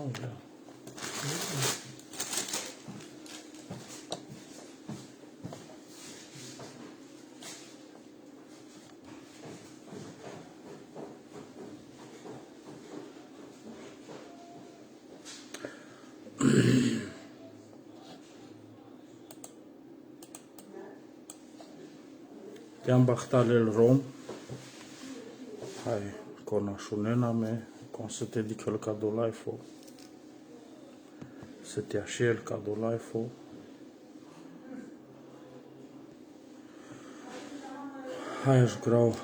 Nu, da. Te-am Bachtalel Rom. Hai, conașunena me, cum să te dică ca do life-o. Să te așel ca do life-o. Hai, aș grau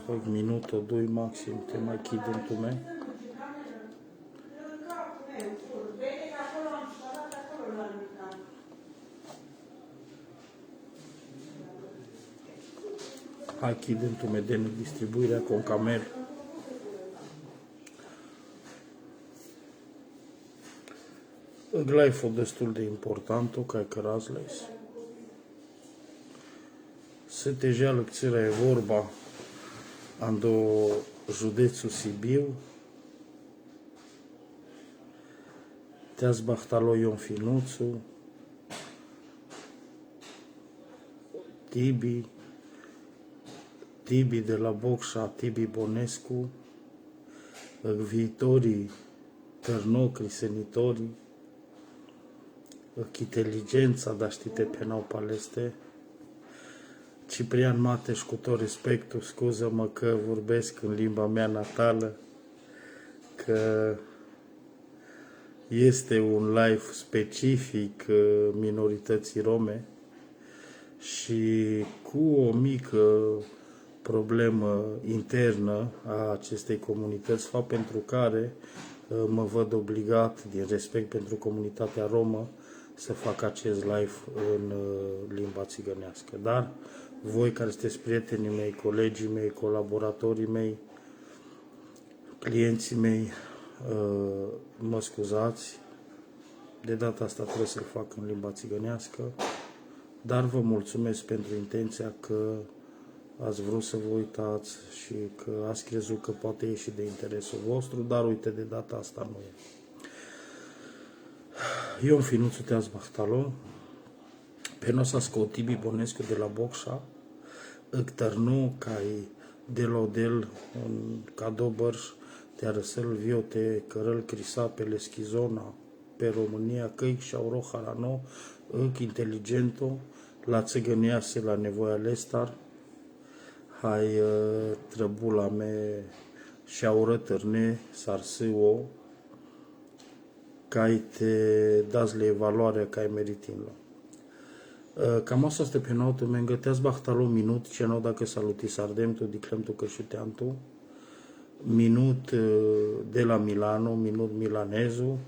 un minut, o, doi maxim, te mai chid în tu me. Hai, chid în tu me de distribuirea cu un camel. Life-o destul de important, o ca cărazles. Să te jeală țăra e vorba, ando județul Sibiu, te-ați Bahtalo Ion Finuțu, Tibi de la Bocșa, Tibi Bonescu, viitorii Tărno, crisenitorii, inteligența, dar știte penau paleste, Ciprian Mateș, cu tot respectul, scuză-mă că vorbesc în limba mea natală, că este un live specific minorității rome și cu o mică problemă internă a acestei comunități, fapt pentru care mă văd obligat, din respect pentru comunitatea romă, să fac acest live în limba țigănească. Dar voi care sunteți prietenii mei, colegii mei, colaboratorii mei, clienții mei, mă scuzați, de data asta trebuie să-l fac în limba țigănească, dar vă mulțumesc pentru intenția că ați vrut să vă uitați și că ați crezut că poate ieși de interesul vostru, dar uite, de data asta nu e. Eu în Finuțu te-ați Bahtalo, pe nosa Tibi Bonescu de la Bocșa, Tărnu, cai de la Odel, în Cadobărș, te arăsăl viote, cărăl crisa pe leschizona, pe România, căic și auro harano, inteligento, la țăgănease la nevoia lestar, hai trăbula me și aură târne, sarsâo, cai te dați le evaluarea ca ai meritinlo. Cam asta este pe notul meu, îngăteați Bahtalo minut, ce nu dacă saluti sardem tu, diclem tu că șuteam tu, minut de la Milano, minut milanezu,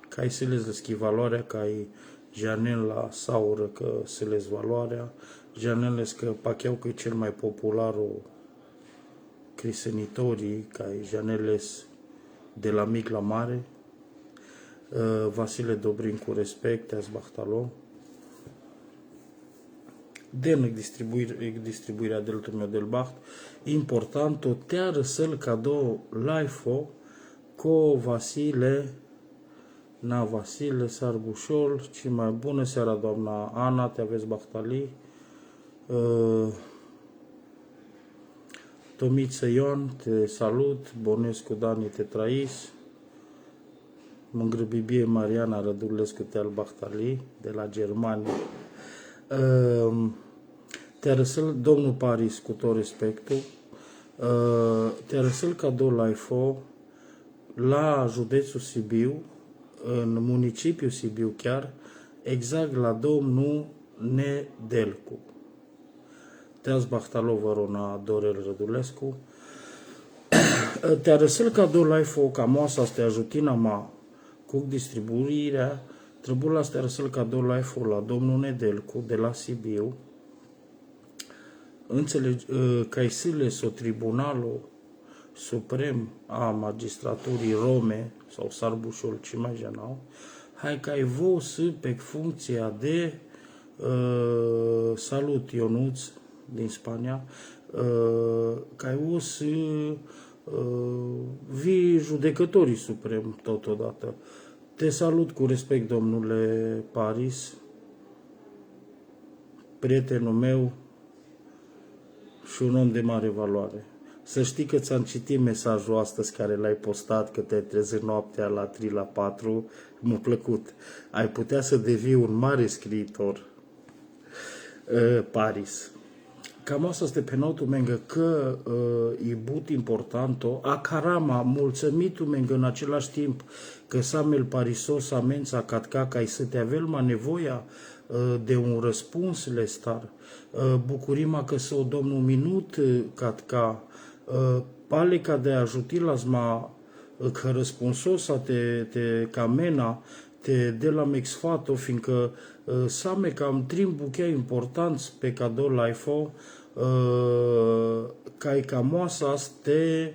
ca să le schii valoarea, ca ai Janel la saură că să le valoarea, Janel că pacheau că e cel mai popular o crisenitorii, ca ai Janeles de la mic la mare, Vasile Dobrin cu respect, te-ați Bahtalo. Den distribuirea del meu del Baht. Importantă, te arăsăl cadou live-o cu Vasile, na Vasile Sarbușol, ci mai bună seara doamna Ana, te aveți Bahtali. Tomiță Ion, te salut, Bonescu Dani, te trais. Mângrăbibie Mariana Rădulescu, te-al Bahtali, de la Germania. Te arăsăl, domnul Paris, cu tot respectul, te arăsăl cadou live-o la județul Sibiu, în municipiul Sibiu chiar, exact la domnul Nedelcu. Te-ați Bahtalo Vărona Dorel Rădulescu. Te arăsăl cadou live-o cam oasa, să te ajutina ma cu distribuirea, trebuie la să arăsăl cadou live-o la domnul Nedelcu de la Sibiu. Înțelegi, Caisiles, o tribunalul suprem a magistraturii Rome sau Sarbușol, ce mai janau, hai că ai vos pe funcția de salut Ionuț din Spania, că ai vos vii judecătorii suprem totodată. Te salut cu respect, domnule Paris, prietenul meu și un om de mare valoare. Să știi că ți-am citit mesajul astăzi care l-ai postat, că te-ai trezit noaptea la 3 la 4, m-a plăcut. Ai putea să devii un mare scriitor, Paris. Cam asta este penautul mengă că e but importanto, a carama, mulțumitul mengă în același timp că Samuel Parisos amența catca ca să te avelma nevoia de un răspuns lestar. Bucurima că să o domnul minut catca, paleca de ajuti la zma că răspunsosa te camena, te de la mexfato, fiindcă same cam trim buchea importanți pe cadou laifo, ca e camoasa te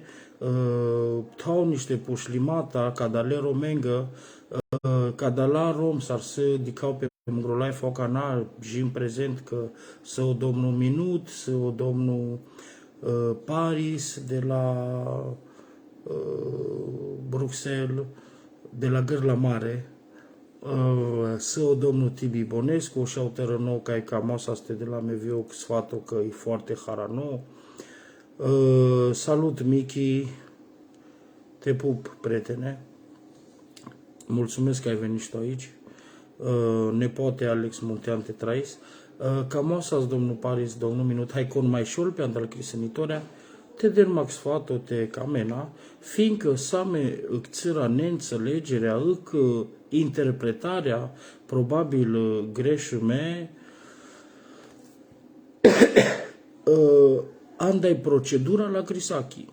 tau niște pușlimata, cadale romengă, cadala rom s-ar să dicau pe mgrolaifo canal și în prezent că să o domnul minut, să o domnul Paris de la Bruxelles, de la Gârla Mare, să o domnul Tibi Bonescu și au tărănou ca e camoasa este de la Meviu sfatul că e foarte haranou. Salut, Michi, te pup, prietene. Mulțumesc că ai venit și tu aici. Nepote Alex Muntean te trais. Camoasa, domnul Paris, domnul minut, hai con mai șol pe andal crisănitoarea, te dermax fato te camena, fiindcă same țăra neînțelegerea, interpretarea, probabil greșume, andai procedura la Grisaki.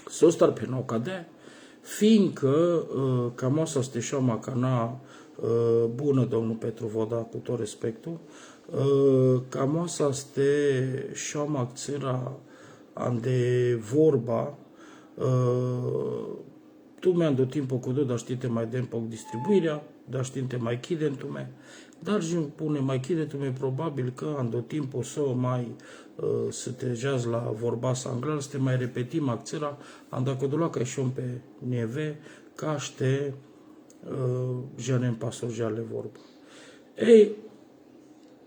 S-o star pe nou cadea, fiindcă cam asta este șoama cana bună, domnul Petru Voda, cu tot respectul, cam asta este șoama țăra ande vorba, tu mi-am dat timpul cu dar știi mai de poc distribuirea, dar știi te mai chide în tume, dar și pune mai chide tume probabil că am dat timpul să mai să te jeaz la vorba sa anglar, să te mai repetim acțera, am dacă dola ca și pe neve, ca ște janem pasojale vorba. Ei,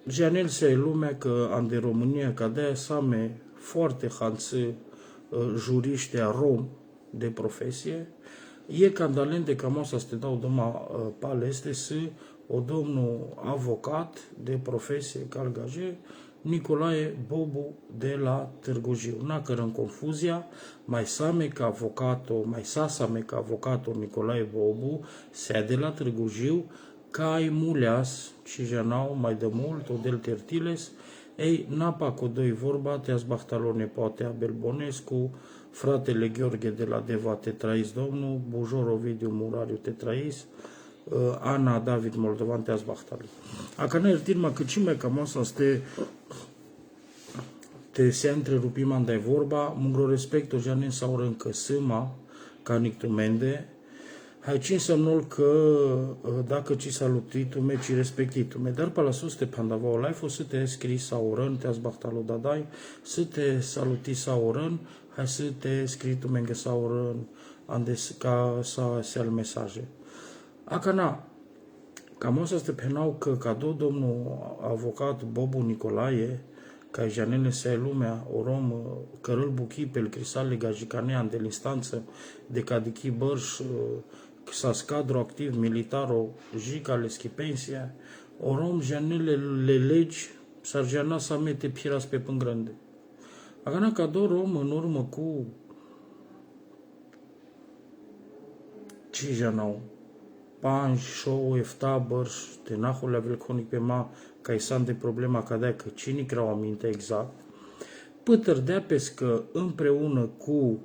janel se lumea că am de România ca de same foarte hanță juriști a rom de profesie, e candalen de cam asta să te dau doma pale este să o domnul avocat de profesie calgaje Nicolae Bobu de la Târgu Jiu. N-a cărăm confuzia, mai same ca avocatul, mai sasame ca avocatul Nicolae Bobu se de la Târgu Jiu ca ai muleas și janau mai de mult o del tertiles. Ei, napa cu doi vorba, te-ați bahtalor nepoate Abel Bonescu, fratele Gheorghe de la Deva te trais, domnul, Bujor Ovidiu Murariu te trais, Ana David Moldovan te-ați bahtalor. Acana irtirma că ce mai cam asta te se întrerupim andai vorba, mungro respecto janen sau încă sâma, ca nictumende, hai ce înseamnă că dacă ci salutitume, ci respectitume. Dar pe la sus te pandava o life, o să te scrii saurăn, te-ați bahtalo dadai, să te saluti saurăn, hai să te scrii tu menge saurăn, andes ca să al mesaje. Acana, cam o să te penau că cadou domnul avocat Bobu Nicolae, ca janele se lumea, o rom, cărăl buchi pe crisale gajicanean de instanță, de cadichi bărș, sa scadru activ militaro jica le schipensia, o rom janele le legi, sarjana sa mete piras pe pângrande. Agana cadou rom în urmă cu ce janau, panj, show, efta, bărș, te nahul la velconic pe ma, ca i de problema cadea că cine creau aminte exact, pătăr dea pescă împreună cu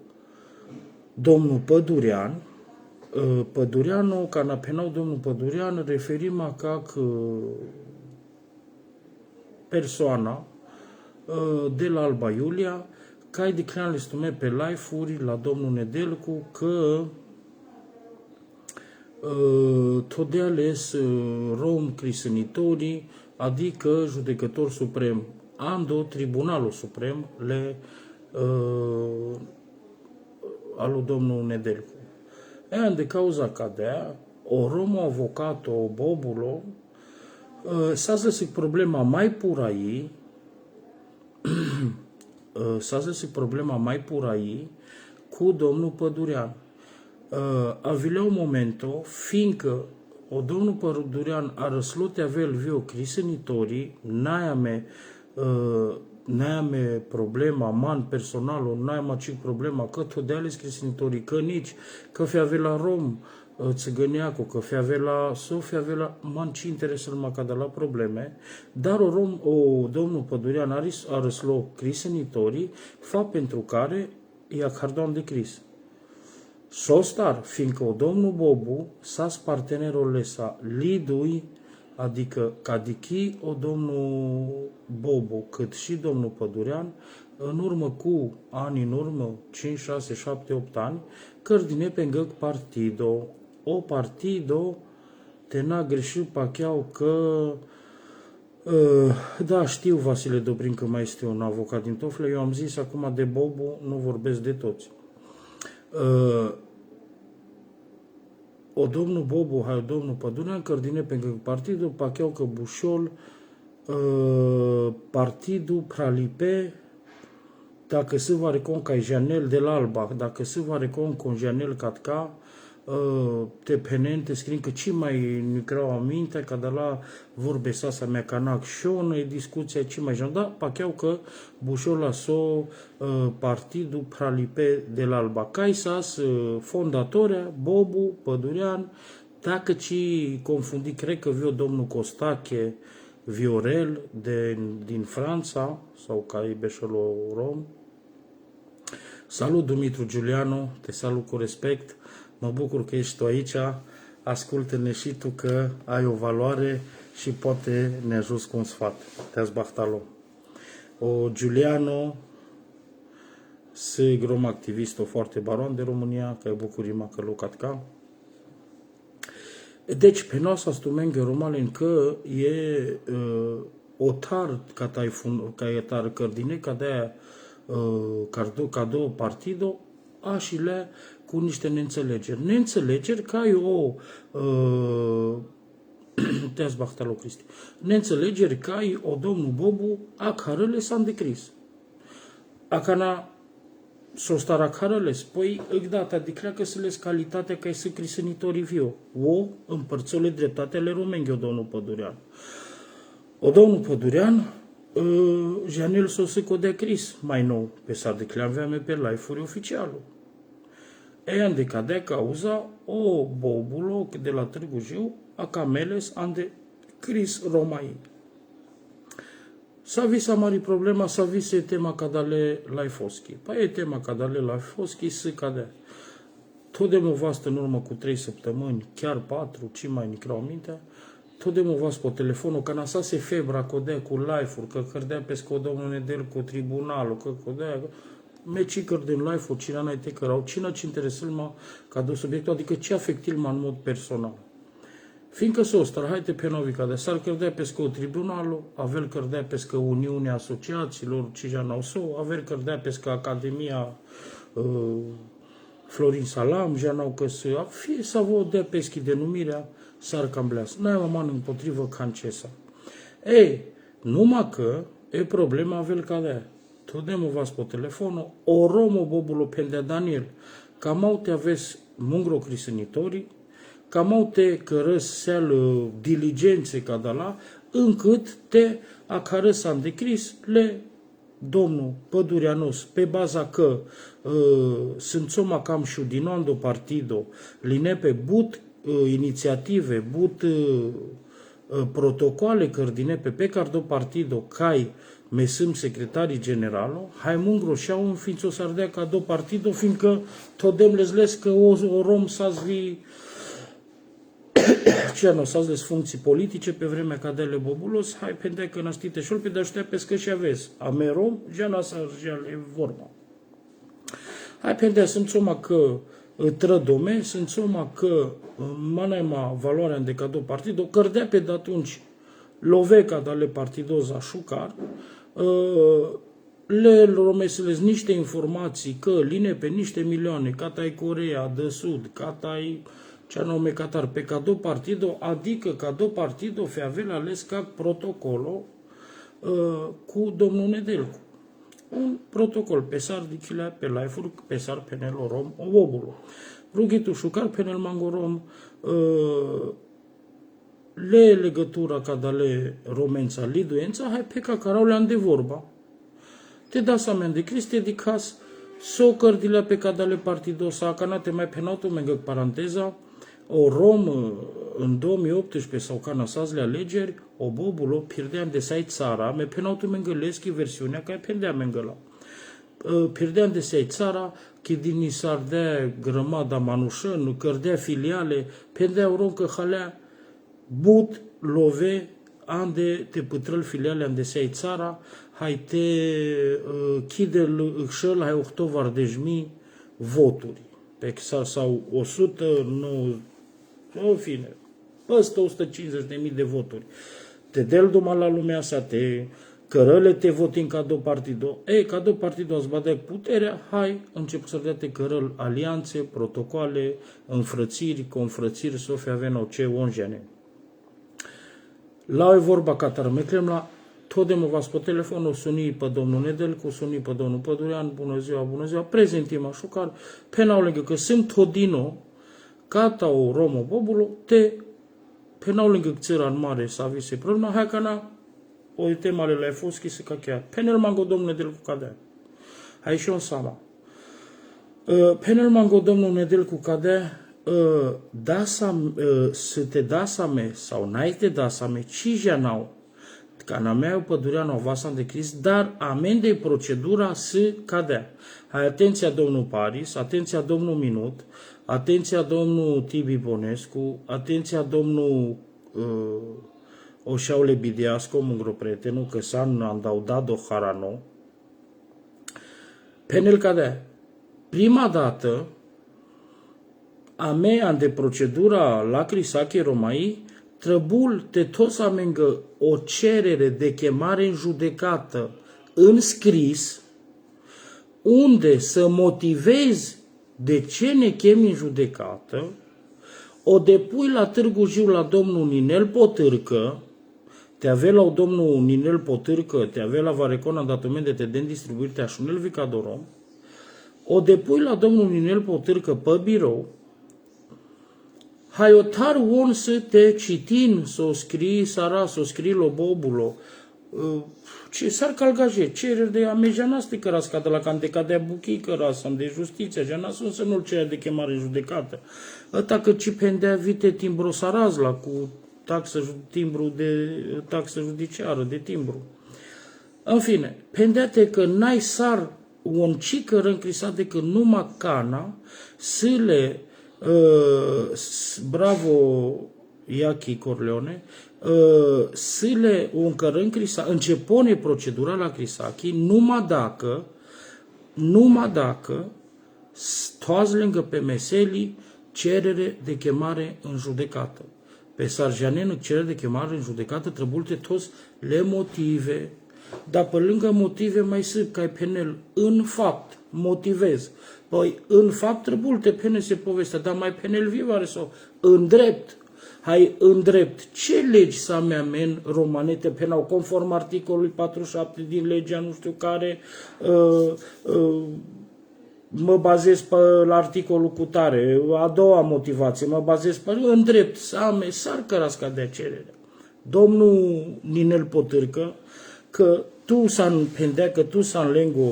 domnul Pădurean, Pădureanu, ca napenau domnul Pădurean, referima ca că persoana de la Alba Iulia, ca de crean stume pe live-uri la domnul Nedelcu, că tot de ales rom crisănitorii, adică judecător suprem, ando Tribunalul Suprem, le alu domnul Nedelcu. De cauza cadea, o romo avocato, o bobulo, s-a zis problema mai purai, cu domnul Pădurean. Avileu momento, fiindcă o domnul Pădurean a răslote avel vio crisănitorii, n-ai problema man personalul, n-ai problema că tot de ales crisănitorii, că nici, că fi avea rom, țigăneacu, că fi avea Sofia, man ce interesă numai ca de la probleme, dar domnul Pădurean a răslo crisănitorii, fapt pentru care i-a cardoam de cris. Sostar, fiindcă o domnul Bobu s-a partenerul lesa lidui, adică cadichi o domnul Bobu, cât și domnul Pădurean, în urmă cu ani în urmă, 5, 6, 7, 8 ani, cărdine pe ngăc partido. O partido te n-a greșit pacheau că da, știu Vasile Dobrin că mai este un avocat din Tofle, eu am zis acum de Bobu, nu vorbesc de toți. O domnul Bobu, hai o domnul Pădurean, cărdine pe partidul, pacheau că Bușol, partidul Pralipe, dacă se va recon ca Janel de la Alba, dacă se va recon con Janel Catca, te penente, scrin că ce mai nucreau aminte, ca de la vorbe sasa mea canac și o discuția ce mai da, pacheau că Bușol la partidul Pralipe de la Alba. Caisas, fondatoria, Bobu, Pădurean, dacă ci confundi, cred că viu domnul Costache Viorel din Franța, sau ca e beșelo rom. Salut, Dumitru Giuliano, te salut cu respect. Mă bucur că ești tu aici, ascultă-ne și tu că ai o valoare și poate ne ajuți cu un sfat. Te-ați bahtalo. O Giuliano, se grom activist, o foarte baron de România, că e bucurima că lucatca. Deci, pe noastră stumengă romalen că e o tar ca e tar cărdine, ca de-aia cadou partido, așile cu niște neînțelegeri. Neînțelegeri ca e o te-ați bahtalo, Cristi. Neînțelegeri ca e o domnul Bobu a carele s-a decris. Acana s-o stara carăles, păi îgdata declea că să les calitatea ca să crisănitorii viu. O împărțole dreptatele romenghi o domnul Pădurean. O domnul Pădurean, Janel s-o să codea cris mai nou, pe s-a declea aveam pe live-uri oficialul. Ei de cadea cauza o bobulo de la Târgu Jiu, a cameles ande cris romai. S-a vis mari problema, s-a vis e tema cadale Laifoschi. Păi e tema cadale Laifoschi să cadea. Tot de mă vastă în urmă cu 3 săptămâni, chiar 4, ce mai nicrau mintea, tot de mă vas pe telefonul, că n-a se febra codea cu live-uri, că cărdea pescă o domnul Nedel cu tribunalul, că codea, meci căr din live-uri, cine n-ai te cărau, cine ce interesă mă ca de subiectul, adică ce afectil mă în mod personal. Fiindcă s-o strahai pe novica de s-ar cărdea pescă tribunalul, avel cărdea pescă Uniunea Asociațiilor, ce ja n-au s-o, avel cărdea pescă Academia Florin Salam, ja n-au că să, fie să vă dea peschi denumirea, s-ar cambleasă. N-ai o mană împotrivă cancesa. Ei, numai că e problema avel ca de-aia. Tot de mă vas pe telefonul, o romo bobulo pendea Daniel, cam au te aveți mungro crisănitorii, cam au te cărăs seal diligențe ca de la, încât te acarăs am decris le domnul Pădureanos, pe baza că sunt soma cam și dinando partido, line pe but inițiative, but protocoale cărdine pe cardo partido, cai mesâm secretarii generalo, hai mungro și-au înființ o sardea ca do partido, fiindcă tot demlezles că o rom s-ați vi ce nu s-ați des funcții politice pe vremea cadele bobulos, hai pendea că nastite șol pe de-aștea pescă și aveți. Ame rom, ja s-ar e vorba. Hai pendea sunt soma că trădome, sunt soma că manaima valoarea de cadou partido, cărdea pe de atunci loveca dale partidoza șucar, le romeseles niște informații că line pe niște milioane, cata-i Coreea de Sud, cata-i ce anume Qatar, pe cadou partido, adică cadou partido fe avea ales ca protocolo cu domnul Nedelcu. Un protocol pesar de chilea pe life-uri, pesar pe nelorom, obobulo. Rughitu șucar pe nel mangorom, le legătura ca dale romența liduența, hai pe ca carau le-am de vorba. Te da să amen de Cristi de cas, so cărdilea pe cadale partidosa, ca te mai penautul mengă paranteza, o rom în 2018 sau ca nasazle alegeri, o bobulo pierdeam de sai țara, me penautul mengă leschi versiunea ca pendeam mengă la. Pierdeam de sai țara, că din s-ar dea grămada manușăn, cărdea filiale, pendeau rom că halea but, love, ande te pătrăl filiale ande sei țara, hai te chidel șel, hai 8 voturi. Pe sau 109, în fine, păstă 150.000 de voturi. Te del doma la lumea sa, te cărăle te voti în cadou partido. Cadou partido ați badea puterea, hai, încep să dea te cărăl alianțe, protocoale, înfrățiri, confrățiri, să fie avea ce onjene. La o vorba Qatar, meclem la tot de mă vas pe telefon, o suni pe domnul Nedelcu, suni pe domnul Pădurean, bună ziua, prezentim așucar, penau lângă că sunt todino, cata o romo bobulo, te penau lângă țăra în mare să avise problema, hai ca na, o temale la efoschi să ca chiar, penel mango domnul Nedelcu cadea, hai și on sama, penel mango domnul Nedelcu cadea, să te dasame sau n-ai te dasame, ci janau, ca na mea Pădurean o vasan de Crist, dar amendei procedura să cadea. Hai, atenția domnul Paris, atenția domnul Minut, atenția domnul Tibi Bonescu, atenția domnul Oșaule Bidiasco, mângro prietenul, că s-an andau dado harano, penel cadea. Prima dată, a mea de procedura la Crisache Romai, trăbul te toți amengă o cerere de chemare în judecată în scris, unde să motivezi de ce ne chemi în judecată, o depui la Târgu Jiu la domnul Ninel Potârcă, te avea la domnul Ninel Potârcă, te avea la Varecona datument de te den distribuiri te așunel vicadorom, o depui la domnul Ninel Potârcă pe birou, hai o tar on să te citin, să o scrii sara, să o scrii lobobulo, ce s-ar calgaje, cereri de amejanasti cărasca de la canteca de buchii cărasam de justiție, jana sunt să nu-l cerea de chemare judecată. Ăta că ci pendea vite timbru sarazla cu taxă judiciară de timbru. În fine, pendeate că n-ai sar un cică răncrisat decât numai cana, să le bravo Iachi Corleone, sile un cărân crisa, începone procedura la Crisachi numai dacă toazi lângă pe meselii cerere de chemare în judecată. Pe sarjanen cerere de chemare în judecată trebuie toți le motive, dar pe lângă motive mai sunt ca penel în fapt motivez. Păi, în fapt, trebuie pene se povestea, dar mai penel vivare sau în drept. Hai, în drept, ce legi să amen romanete penau conform articolului 47 din legea nu știu care, mă bazez pe la articolul cu tare, a doua motivație, mă bazez pe în drept, să ame, s-ar cărasca de cerere. Domnul Ninel Potârcă, că tu s-an pendea, că tu s-an lengo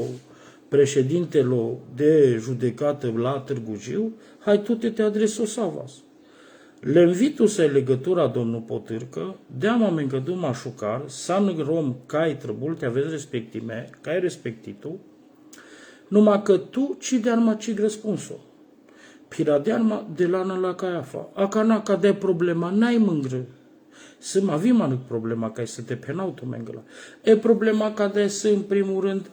președintelor de judecată la Târgu Jiu, hai tu te adresi o savas. Le invitu să legătura domnul Potârcă, de-am amengădu mașucar, san rom cai trăbul, te aveți respectime, cai respectitu, numai că tu ci de-arma ci răspunsul. Piradearma de lana la caiafa. Acana ca de problema n-ai mângră. Să mă avem anăc problema ca să te penau tu mengăla. E problema ca de să în primul rând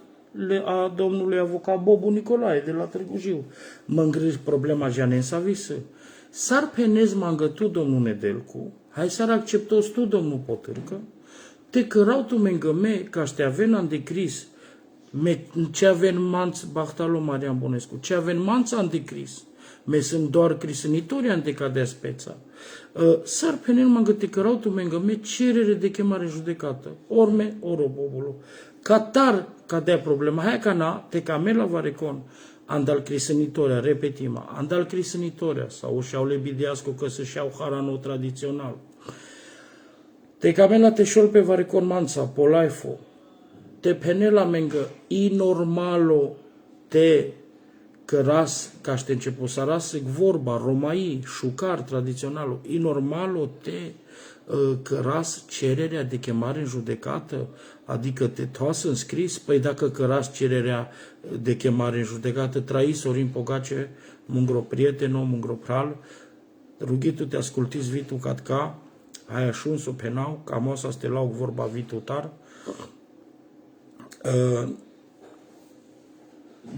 a domnului avocat Bobu Nicolae de la Târgu Jiu. Mă îngrizi problema janen să visă. S-ar penez mangătu domnul Nedelcu, hai s-ar acceptos tu domnul Potârcă, te cărau tu mengăme ca să te avenan de cris ce avvenmanț Bahtalo Marian Bonescu, ce avvenmanț anticris, me sunt doar crisănitorii anticadea speța. Sar pe mă găte că rautu mengă me cerere de chemare judecată. Orme, orobobulu. Catar cadea problema. Hai ca na, te camela varecon. Andal crisănitoria, repetima. Andal crisănitoria. Sau și-au lebidească că să-și iau harano tradițional. Te camela te șol pe varecon manța, polaifo. Te penela mengă inormalo te căras, ca ște început să rasec vorba, romai, șucar, tradiționalul, inormalo te căras cererea de chemare în judecată, adică te toasă în scris, păi dacă căras cererea de chemare în judecată, trai Sorin Pogace, mungro prieteno, mungro pral, rughitu te ascultiți vitu catca, hai așunsu penau, cam o să te lau vorba vitu tar,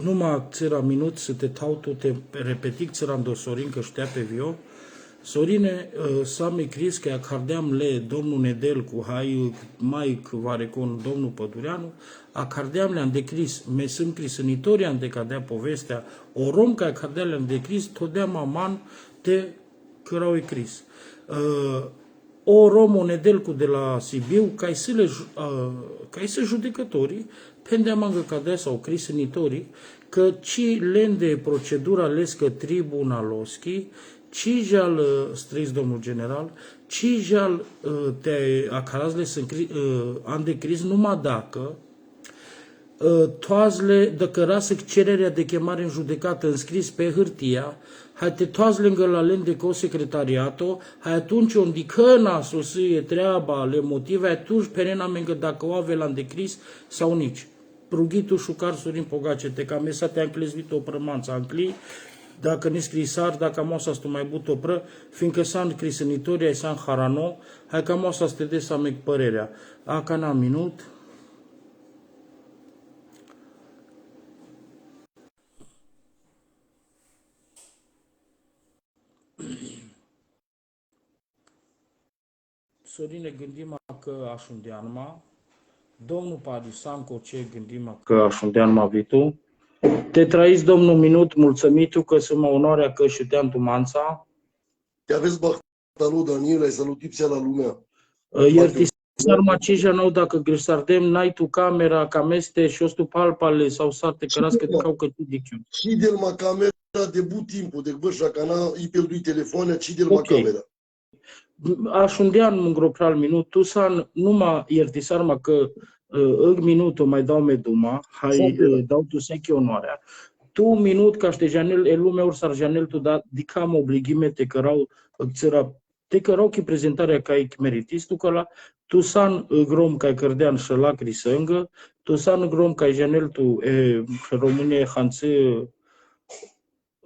numai țăra minut să te tautu, te repetic țăram do Sorin că știa pe vio. Sorine, s-am ecris că acardeam le domnul Nedel cu hai mai varecon domnul Pădureanu, acardeam le-am decris, me sunt crisănitorii am decadea povestea, o rom că acardea le-am decris, todeam aman te cărau ecris. O romo Nedelcu de la Sibiu, ca să judecătorii, pendea mangă cadea sau crisănitorii, că ci lende procedura lescă tribunaloschi, ci jal stris domnul general, ci jal te acarazle sunt an de cris numai dacă toazle dăcărasă cererea de chemare în judecată înscris pe hârtia, hai te toazle lângă la lende cu secretariato, hai atunci unde căna sosie treaba, le motive, atunci perena mengă dacă o ave la îndecris sau nici. Prughitu șucar Sorin Pogace, te cam mesa te anclezvit o prămanță ancli, dacă ne scrisar, dacă am o să mai but o pră, fiindcă s-a crisănitoria, ai s-a harano, hai că am o să te des să mec părerea. Aca n-am minut. Sorine, gândim că așundeanma, domnul Parisanco, ce gândim că așundeanma vitu, te trăiți, domnul Minut, mulțumitu că sunt mă onoarea că și te-am tumanța. Te aveți Bahtalo, Daniel, ai salutit la lumea. Ierti sarma cija nou dacă grisardem, n-ai tu camera, cameste și ostu palpale sau sarte cărască de cau că tu diciu. Și del ma camera de but timpul, de bășa cana, i pierdui telefoane, ci del ma camera. Așundean mângropral minut, tu san numai ierti sarma că minutul mai dau meduma, hai dau tu sechi onoarea. Tu minut ca ște janel e lumea ur sar janel tu da dicam obligime te cărau țăra te cărau ki prezentarea ca ik meritis tu că la tu san grom ca cărdean și la crisângă, tu san grom ca janel tu e România hanță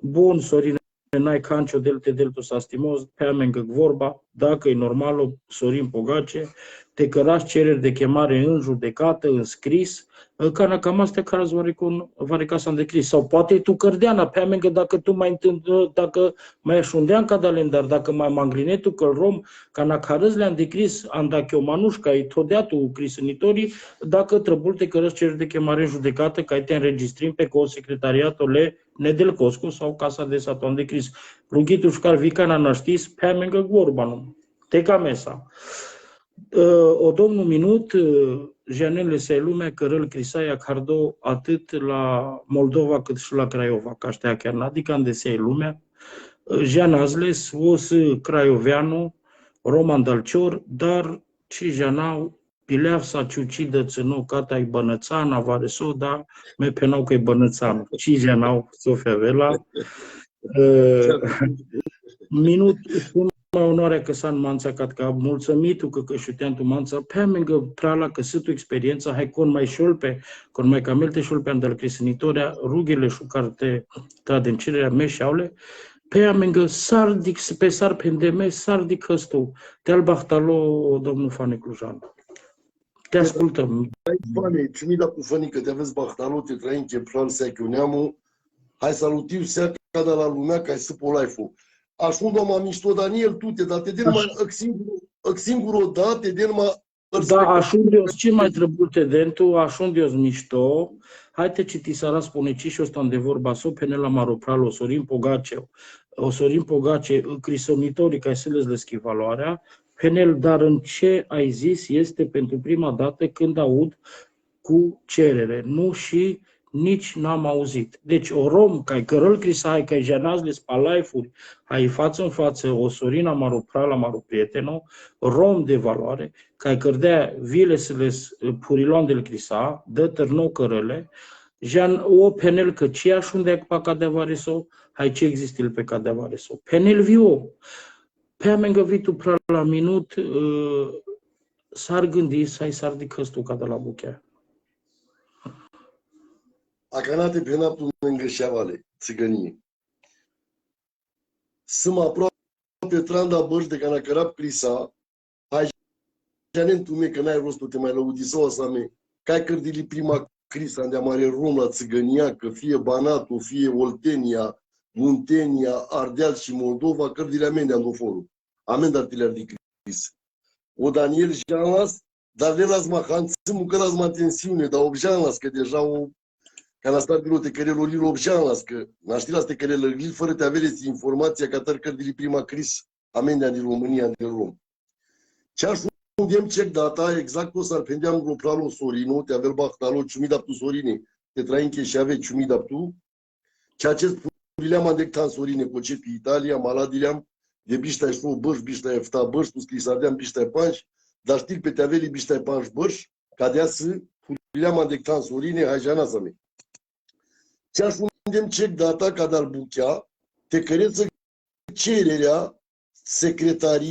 bun Sorin n-ai cancio del tu s-a stimoz, pe amengă vorba, dacă e normal, Sorin Pogace, te cărași cereri de chemare în judecată, în scris, ca cam astea care vareca s-a îndecris. Sau poate tu cărdeana, pe amengă dacă tu mai dacă mai așundean ca dalendar, dacă mai manglinetu că rom, ca na carăz le-a îndecris, andache o manușca, ai todeatu crisănitorii, dacă trăbul te cărăși cereri de chemare în judecată, ca ai te înregistrim pe secretariatul le Nedel Coscu sau Casa de Satan de Cris. Rughitul șcar vicana naștis, pe amengă vorba nu. Teca mesa. O domnul minut, janele se lumea cărăl crisaia cardo atât la Moldova cât și la Craiova, ca știa chiar adică ande se lumea. Jean Azles, os craioveanu, Roman Dalcior, dar și janau pileaf sa ciucidă țănou cata-i bănățana, vareso, da, me penau că-i bănățană. Și janau Sofia Vela. Minut, mai onoarea că s-a manța ca mulțumitul că șuteam tu manța, pe amengă prala că sunt experiența, hai con mai șolpe, con mai camelte șolpe andal crisănitoria, rugele șucarte traden cererea me șaule, pe amengă sardic, pe sar pendeme, sardic ăstu, te-al Bahtalo, domnul Fane Clujan. Te ascultăm. Fane, ciumi da cu Fani că te aveți Bahtalo, te trăi în Chepral, seachiu neamu, hai salutiv seaca de la lumea, că ai să polaifu. Așa nu m-am mișto, Daniel, tu te, dar te den mai singurul dat, te den mai Da, așundios, ce mai trebuie dentro, așundios mișto, haide citi sara spune ci și ăsta de vorba so penela maropral, Sorin Pogaceu, Sorin Pogace, crisonitorii care se les leschi valoarea, penel, dar în ce ai zis este pentru prima dată când aud cu cerere, nu și nici n-am auzit. Deci o rom, care cărăl crisai, care janazles palaifuri, ai față în față o Sorina maroprala maroprieteno, rom de valoare, care cărdea vileseles purilon del crisa, dă târnou cărăle, jan o penel că ce așunde pe cadavare sau, hai ce există pe cadavare sau. Penel viu. Pe amengăvitul prea la minut, s-ar gândi să ai s-ar de căstul ca de la buchea. Acanate penaptul lângă șeavale, țigănie. Sunt aproape tranda bărși de cana cărap crisa, hai janen tu me că n-ai rostul te mai lăudi sau asta me, cai cărdili prima crisa unde mare rom la țigănia, că fie Banatul, fie Oltenia, Muntenia, Ardeal și Moldova, cărdile amende andoforul. Amende artiler de cris. O Daniel Jean las, dar le las mahan, țimu că las ma tensiune, dar objean las, că deja o ca la start bilo te cărelor li objean las, că naștilas te cărelor li fără te aveți informația ca tăr cărdili prima cris, amendea din România, din Rom. Ce aș undem check data, exact o să arpendeam ropralo Sorino, te avel bahtalo, ciumidaptu Sorine, te trainche și ave ciumidaptu, ceea ce pulileam andectan Sorine, cu ce pe Italia, maladileam, de bișta și o bărș, bișta e fta bărș, tu scrisadeam bișta e panș, dar știi pe te aveli bișta e panș bărș, ca de să pulileam andectan Sorine, hai jana să me. Ce aș undem check data, ca dar buchea, te căreță cererea secretaria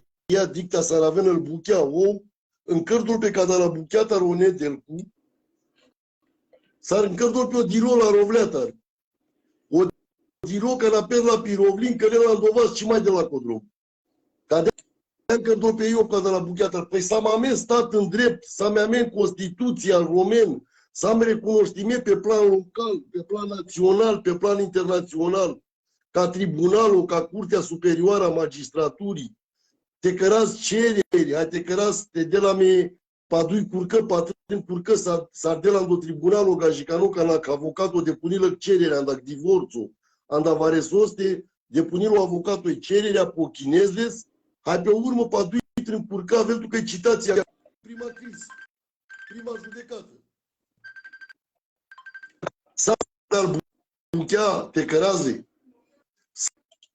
dicta Saraven îl buchea o în cărdul pe care la buchea tar o nedelcu s-ar în cărdul pe o diro la rovleatar. O diro că la la pirovlin că le la dovas și mai de la codrom. Ca de în cărdul pe eu ca de la buchea tar. Păi să mă amen stat în drept, să mă amen Constituția romen, să am recunoștime pe plan local, pe plan național, pe plan internațional, ca tribunalul, ca Curtea Superioară a Magistraturii, te cărați cereri, hai te cărați, te de la me, padui curcă, patrin curcă, s-ar de la în tribunalul gajicanu, ca la avocatul depunilă cererea, andac divorțul, anda varesoste, depunilă avocatul cererea, pochinezles, hai pe urmă padui trin curcă, avem tu că e citația, prima criză, prima judecată. S-ar buchea, te cărați,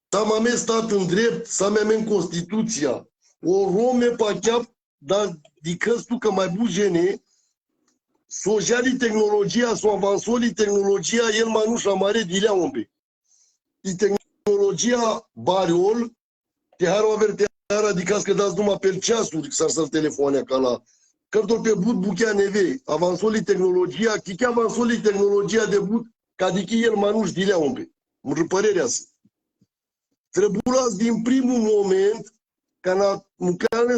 s-am amen stat în drept, s-am amen Constituția. O rome pacheap, dar dicăs tu că mai bujene, sojali tehnologia, so avansoli tehnologia, el manușa mare dilea ompe. I tehnologia bariol, te haro aver te hara dicas că dați numai pe ceasuri, s-ar telefoane ca la cărtor pe but buchea neve, avansoli tehnologia, chichi avansoli tehnologia de but, ca dichi el manuș dilea ompe. Părerea să. Trebuiați din primul moment, ca nu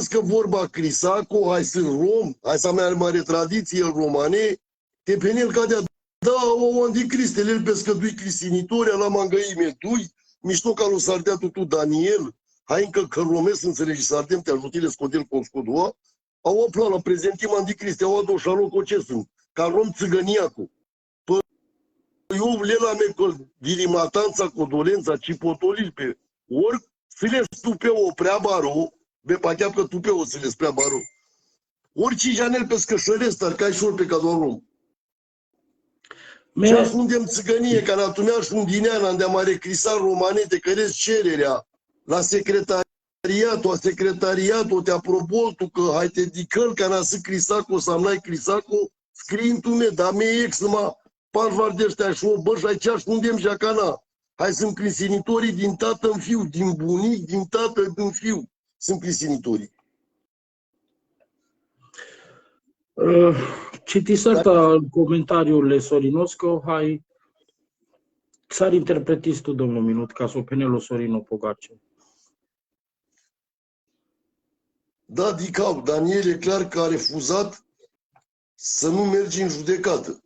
că vorba crisaco, hai sunt rom, hai să mai mare tradiție romane, te penel ca de da, o anticristele, el pescădui cristinitoria, la mangăime dui, mișto ca lui Sardea tu Daniel, hai încă că romesc înțelegi Sardem, te ajutile scodel cu scodoa, au o plană, prezentim anticriste, au adu șaloc o ce sunt, ca rom țigăniacu. Eu le la mecol, dilimatanța, codolența, cipotolil pe ori, să le stupe o prea baro, be pachea că tu pe o să le sprea baro. Orice janel pe scășăresc, dar ca și ori pe ca doar rom. Ce asundem țigănie, ca natumea și un dinean, unde am recrisat romane, te căresc cererea la secretariatul, te aprobol tu că hai te dicăl, ca na să crisaco, să am n-ai crisaco, scrii în tume, dar me ex, numai parvar de ăștia și o băși, aici ascundem jacana. Hai, sunt crisinitorii din tată în fiu, din bunic, din tată în fiu. Sunt crisinitorii. Citiți asta în comentariurile Sorinosco, hai, s-ar interpretiți tu, domnul Minut, ca să o penelo Sorino Pogace. Da, Dicau, Daniel e clar că a refuzat să nu mergi în judecată.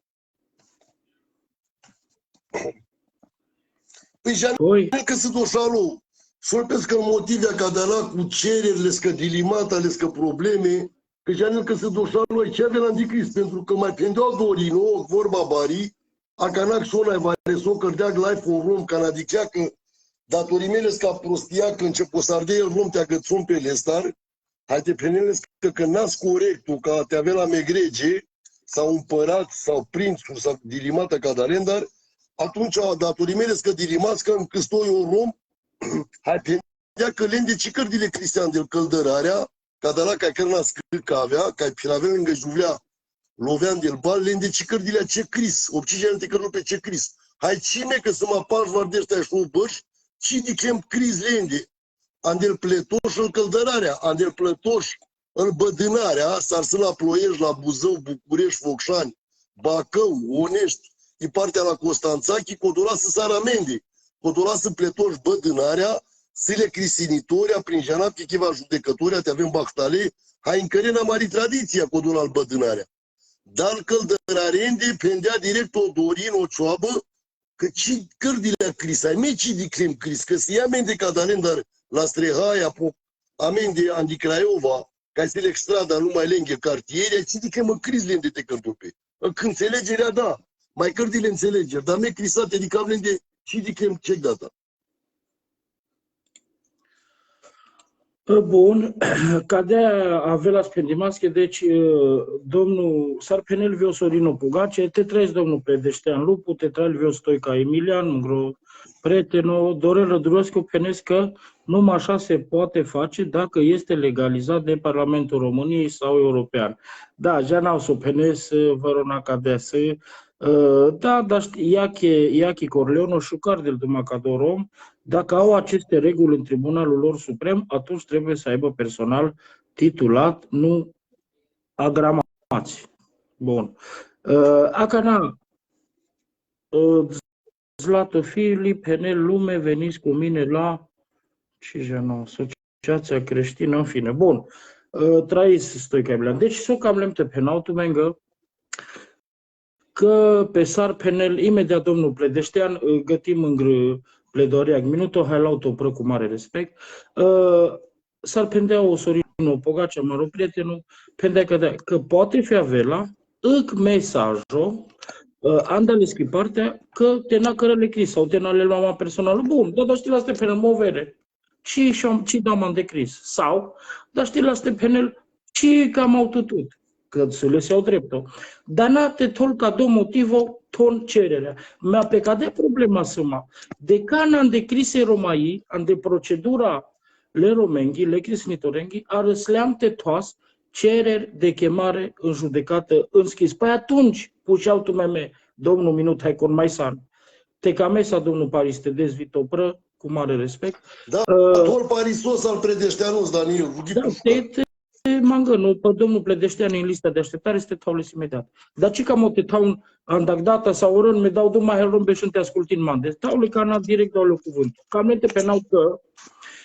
Păi și că sunt o șalo. Solpesc că motivea ca de la cu cererile, că dilimata, că probleme, că și-a că se doșa noi ce avea la anticris, pentru că mai prendeau Dorino, vorba Bari, a canac sona vai so cărdeag life un rom, canadicea că datorii mele ca prostia, că început să ardea el rom, te-a gățun pe lestar, hai te prenele că n-ați corectul, ca te avea la megrege, sau împărat, sau prințul, sau dilimată ca darendar, atunci datorii mele că dilimați că încăstoi un rom, hai prendea că lende ce cărdile Cristian de căldărarea, ca de la ca cărna scârcă avea, ca piravea lângă juvlea, loveam de-l bal, lende ce cărdile ce Cris, obcige ante cărnu pe ce Cris. Hai cine că să mă parci vardești și nu bărși, ci dicem Cris lende, andel plătoș în căldărarea, andel plătoș în bădânarea, sarsă la Ploiești, la Buzău, București, Focșani, Bacău, Onești, e partea la Constanțachi, codola să sară amende, codola să plătoși bădânarea, sile crisinitoria, prin janap, chichiva judecătoria, te avem bachtale, hai în cărena mari tradiția codola al bădânarea. Dar căldărarende pendea direct o Dorin, o cioabă, că ci cărdile Cris, ai meci de crem Cris, că se ia amende ca dar la Strehaia, amende Andi Craiova, ca să le extrada numai lângă cartiere, ci de cremă Cris lende te cărdupe. Când înțelegerea, da, mai cărdile înțelegeri, dar me Crisate de cam lende și de crem ce data. Bun, cadea avea spendimasche, deci domnul Sarpenel Vio Sorino Pugace, te trăiesc domnul Predeștean Lupu, te trăiesc Vio Stoica Emilian, Mungro Preteno, Dorel Rădurescu, Penescă, numai așa se poate face dacă este legalizat de Parlamentul României sau European. Da, ja n-au să penes, vărona cadea să, da, dar Iachi Corleono și Cardel de Macadorom, dacă au aceste reguli în Tribunalul lor Suprem, atunci trebuie să aibă personal titulat, nu agramați. Bun. Acana, Zlată Filip, Henel Lume, veniți cu mine la Asociația Creștină, în fine. Bun. Trăiți Stoica Emilian. Deci, s-o cam lemte penaltul, mengă, că pe Sarpenel, imediat domnul Pledeștean, gătim în pledoria minutul, hai la o cu mare respect. Sarpendea o Sorino Pogacea, mă rog, prietenul, pendea că poate fi avela, îc mesajul, andale scrie partea, că te n-a cărăle Cris sau te n-a le luat personal. Bun, dar știi la Stepenel, mă vere. Și dam de Cris. Sau, dar știi la Stepenel, și cam au tutut. Că să le iau dreptul. Dar n-a te tol ca două motivo, ton cererea. Mi-a plecat de problema săma. De can am de crise romai, am de procedura le romenghi, le crisnitorenghi, a răsleam te toas cereri de chemare în judecată înschis. Păi atunci, pușeau tu meme, domnul minut, hai con mai san. Te camesa, domnul Paris, te dezvitopră, cu mare respect. Da, tol Parisos al Predeșteanul, Daniel. Da, Mangănu, pe domnul Pledeștean în lista de așteptare, este taules imediat. Dar ce cam o te tau în dagdata sau oră, mi dau dumai helrom beșân te ascultin mande. Taule ca n-a direct dau le cuvânt. Cam ne te penau că,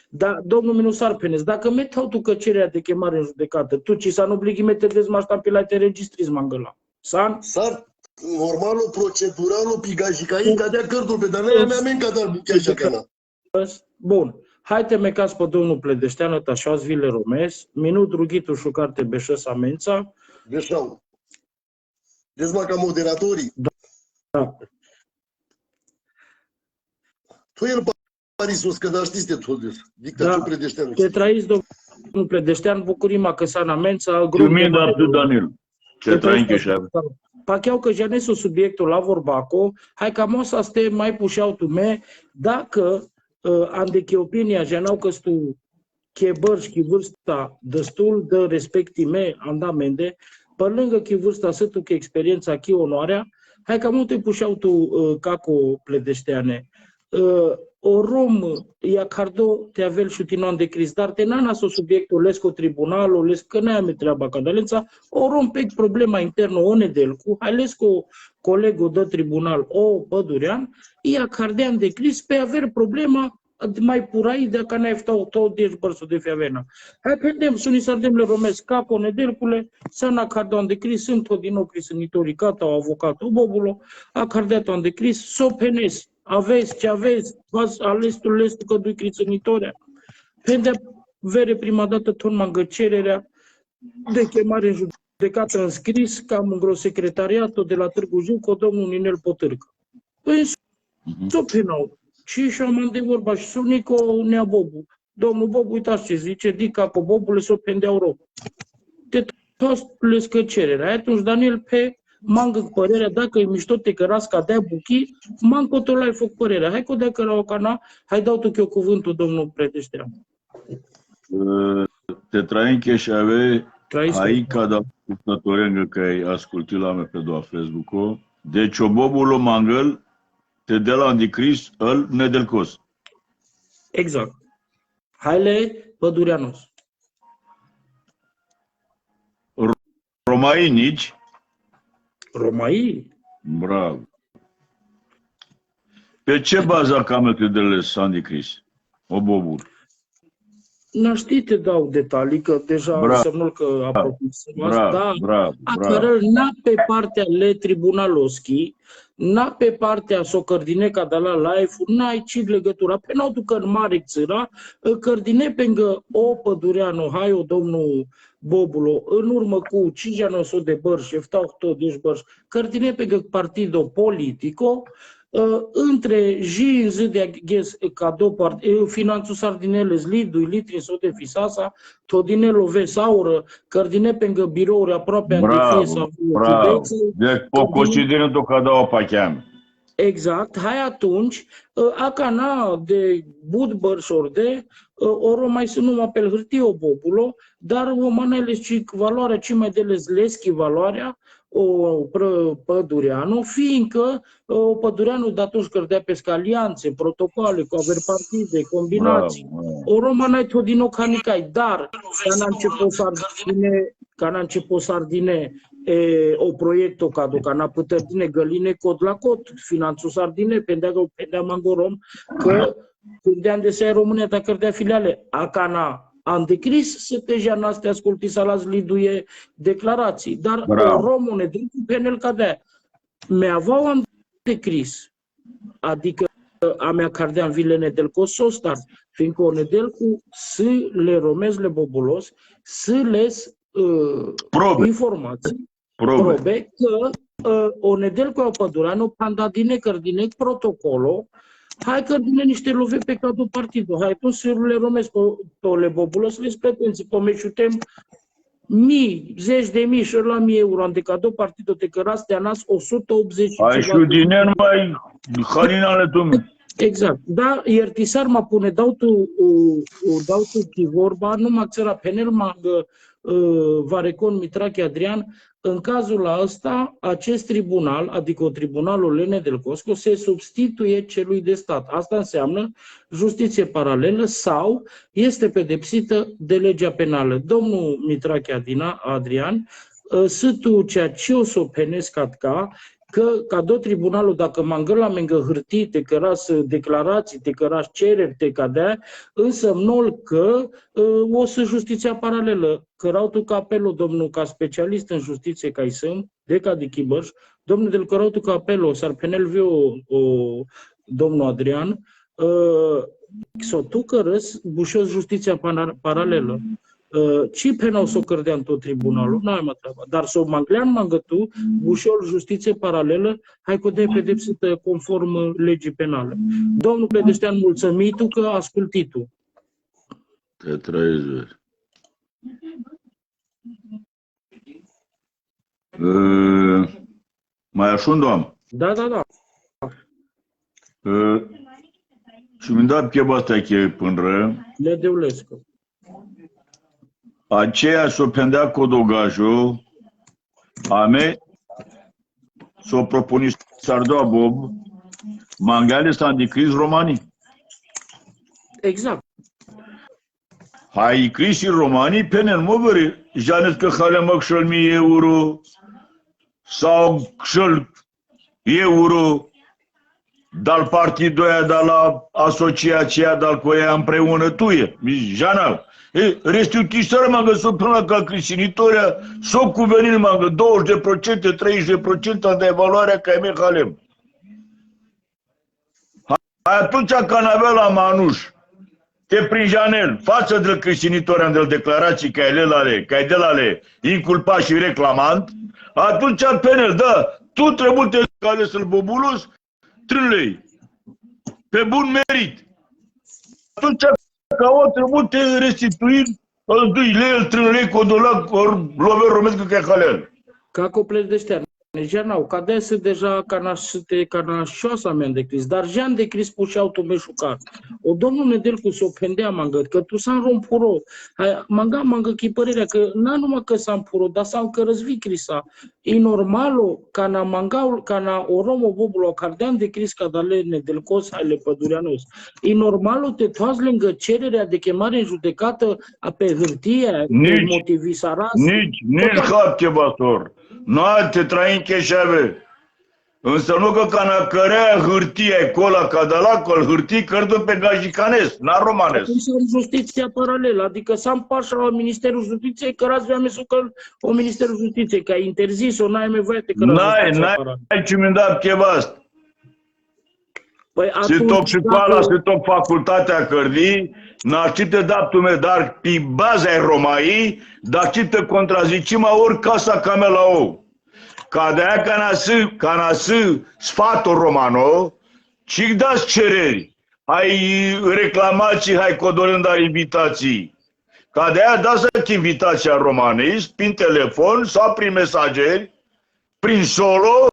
da, domnul Minusar Penes, dacă metau tu căcerea de chemare în judecată, tu ci să nu oblighi mete dezmaștam pe la te registriți mangăla. San? Sar, normal o procedurală, o pigajicaie, cadea cărtul pe dar mea menca dar buchea așa cana. Bun. Haite mecas pe domnul Pledeștean, tașați vile romes, minut rughitul șucarte beșăs amența. Beșau. Dezma ca moderatorii. Da. Tu el Parisos, că da știți de tot des. Dictatul Pledeștean. Te trăiți, domnul Pledeștean, bucurima că s-a amența. Mulțumim, dar Daniel. Te trăim că și Pacheau că janesul subiectul la vorbaco, hai ca mos să ste mai pușeau tu me, dacă am de che opinia, janau că tu che bărși, che vârsta destul de respectime andamende, pe lângă che vârsta să tu che experiența, che onoarea, hai ca multe pușeau tu caco Pledeșteane. O rom ia cardo te avel și tinon de Cris, dar te nana so subiectul lesco tribunalul, les că n-ai ame treaba cadalența, o rom pe problema internă o nedelcu, hai lesco colegul de tribunal o pădurean, ia cardean de Cris pe aver problema mai purai de că n-ai ftau tot de bărsul de fiavena. Hai pendem, suni sardem le romesc capo nedelcule, sana cardean de Cris, sunt tot din nou crisănitoricata, o avocatul bobulo, a cardeaton de Cris, so penes. Aveți ce aveți, v-ați ales tu că du-i crițănitoarea. Pendea vere prima dată tot mangă cererea, de chemare în judecată în scris că am în secretariatul de la Târgu Jiu cu domnul Ninel Potârcă. Păi s-o penau. Și am de vorba și Sunico Nea Bobu. Domnul Bobu, uitați ce zice, dica cu Bobule s-o pendeau rău. De toți le scăcererea. Atunci Daniel pe mangă părerea, dacă e mișto te cărasca de buchi, mangă tot l-ai făcut părerea. Hai că de că la o cana, hai dau tu eu cuvântul, domnul Preteștean. Te traim Cheșave, Trăiți. aí cada ascultător că ai ascultat la mine pe doua Facebook-o. Deci o bobul o mangăl te de la Anticris, îl nedelcos. Exact. Haile Pădureanos. Romainici. Romai. Bravo. Pe ce bază camete de les Anticris? O bobul. Nu știi, te dau detalii, că deja însemnul că apropisem asta, dar acărăl n-a pe partea le tribunaloschi, n-a pe partea s-o cărdineca de la live, n-ai ci legătura. Pe n-au ducă în mare țăra, cărdine pengă o Pădureanu, hai o domnul Bobulo, în urmă cu 5 ani o de bărși, eftau tot de bărși, cărdine pengă partido politico, între zi în zi de aghes cadou finanțul sardinele zlidu litri sau de fisasa todinelo vesaură cărdine pengă birouri aproape bravo, bravo. Deci considerând-o cadou pacheam. Exact, hai atunci, acana de budbăr de oro mai să nu mă pe hârtie o bobulo, dar o manele și valoarea ci mai de lezleschi valoarea o Pădureanu, fiindcă o Pădureanu de atunci cărdea pe alianțe, protocoale, cu aver partide, combinații. O romanai tot din ocanicai, dar ca n-a început Sardine o proiecto ca n-a putărdine găline cod la cod, finanțul Sardine, pendea mangorom, că când de se România ta cărdea filiale, acana am decris să te janaste asculti salas liduie declarații, dar române din penel cadea. Mi-avau am decris, adică a mea cardeam vilene del cosostar, fiindcă o nedel cu să le romez le bobulos, să les informații, probe că o nedel cu o Pădureanu, pandadine cărdine protocolo, hai că vine niște love pe cadrul partidului. Hai tu să le romesc pe le bobulos, le spetenți, pomeșutem mii, zeci de mii și la 1000 euro de cadou partidul de căras te anas 180. Ai și din mai harinale tu. Exact. Da, iertisar mă pune, dau tu vorba, numai țăra penel magă Varecon Mitrache Adrian, în cazul ăsta, acest tribunal, adică tribunalul Lene del Cosco, se substituie celui de stat. Asta înseamnă justiție paralelă sau este pedepsită de legea penală. Domnul Mitrache Adrian, sătul ceea ce o să o penesc că cadou tribunalul, dacă mangăla mengă hârtii, te căras declarații, te căras cereri, te cadea, însemnul că o să justiția paralelă. Cărautul ca apelul, domnul, ca specialist în justiție, ca isăm, de ca de chibărș, domnul del cărautul ca apelul, s-ar penel viu domnul Adrian, s-o tu cărăs bușos justiția paralelă. Ce penau s-o cărdeam tot tribunalul, n-ai mă treaba. Dar s-o manglean mangătu, bușor justiție paralelă, hai că de pedepsită conform legii penale. Domnul Predeștean, mulțumitu că asculti tu. Te trăiesc. Mai așa, doamnă? Da. Și mi-a dat cheba asta che până Le deulescă. Aceea s-o pendea codogajul, ame s-o propuni Sardoa Bob, mangale s-a îndicris romanii. Exact. Hai crisi romanii penel măvări, janet că hale măc și-l 1000 euro sau și-l euro dal partidul aia, dal la asociația, dal cu ea împreună tuie, janal. Restul chiștară m-am găsit până la ca crisinitoria, s-o cuvenit m-am găsit 20%, 30% de evaluarea ca Emil Halem. Atunci când avea la Manuș, te prinjanel, față de creștinitori de declarații că ai de la le inculpat și reclamant, atunci penel, da, tu trebuie să să-l bobulus, trâlei, pe bun merit. Atunci, ca o trebuie te restitui, îl dui lei, îl trâlei, codolac, ori lover romesc că e halel. Kako pledeštea. Já não, cadê se deja cana șoasa mea de Cris, dar já de Cris puxau tu meșucar. O domnul Nedel cu s-o pendea mangă, că tu s-am rompuro. Manga că părerea că n-a numai că s-am puro, dar s-am că răzvi Crisa. E normalo cana mangau, cana o romo bobulo, cardean de Cris cadale Nedel cos hai le pădureanos. E normalo te toazi lângă cererea de chemare în judecată a pe hârtie, pe motivisaras. Nici hapte bastor. Noi te traim cheșave. Însă nu că cana cărea hârtie cola cadalacol, hârtii cărdă pe gajicanes, n-a romanes. Atunci am justiția paralelă, adică s-am pașa la Ministerul Justiției, că rați vea mesucă o Ministerul Justiției, că ai interzis-o, n-ai mai voie te căra justiția paralelă. N-ai ce mi-a dat chebast. Păi se top școala, se top facultatea cărdii, n-ar ce te da tu dar pe baza e romai, dar ce te contrazicima ori casa camela ou. Ca de aia ca nasă sfatul romano, ci dați cereri, hai reclamații, hai codolând a invitații. Ca de aia dați invitația romanist, prin telefon sau prin mesageri, prin solo,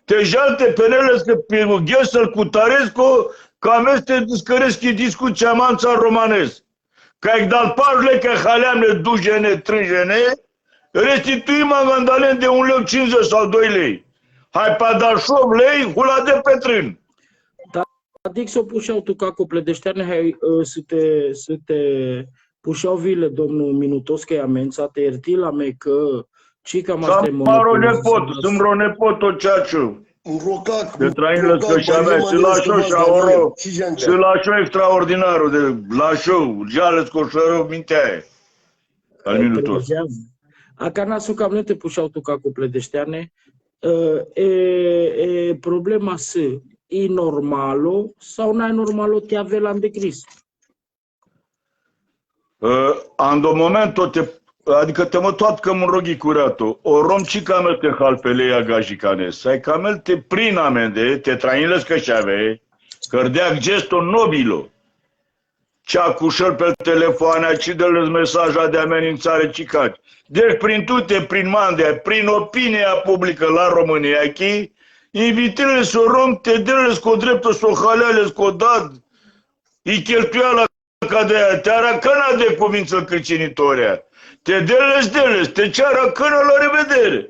te jalte penelesc pe ghesăl cu taresco, cam este discăreschi discuția manța romanesc. Ca e dal parle că haleamne dujene, trângene, restituim magandalen de 1,50 lei sau 2 lei. Hai pa dar 8 lei, hula de petrân. Da, adică s-o pușeau tu ca cu pledășteane, hai să te pușeau vile domnul Minutos că i-a mențat, te ierti la me că cica mă aștept monopol. Sunt ronepot ceaciu. De trainile scășavea, și la show și a oro, și la show extraordinarul, de la show, jale scoșărău mintea al Minutos. Acá na su cam nu te pușeau tu ca cu pledășteane, problema să e normalo sau n-ai normalo te avelam de Cris? În moment adică te mă toat că mă roghi curatul. O rom ci camel te halpelea gajicanes. Sai camel te prin amende, te trainles că șave, cărdea gesto nobilo. Cea cu șăr pe telefoane, ci dă-le mesaja de amenințare cicaci. Deci prin tute, prin mandea, prin opinia publică la România aici, invitele să rom, te dă-le cu dreptul să o haleale, să o dat. E cheltuiala ca de aia, te aracana de cuvință creștinitoria. Te deles, te ceară cână la revedere.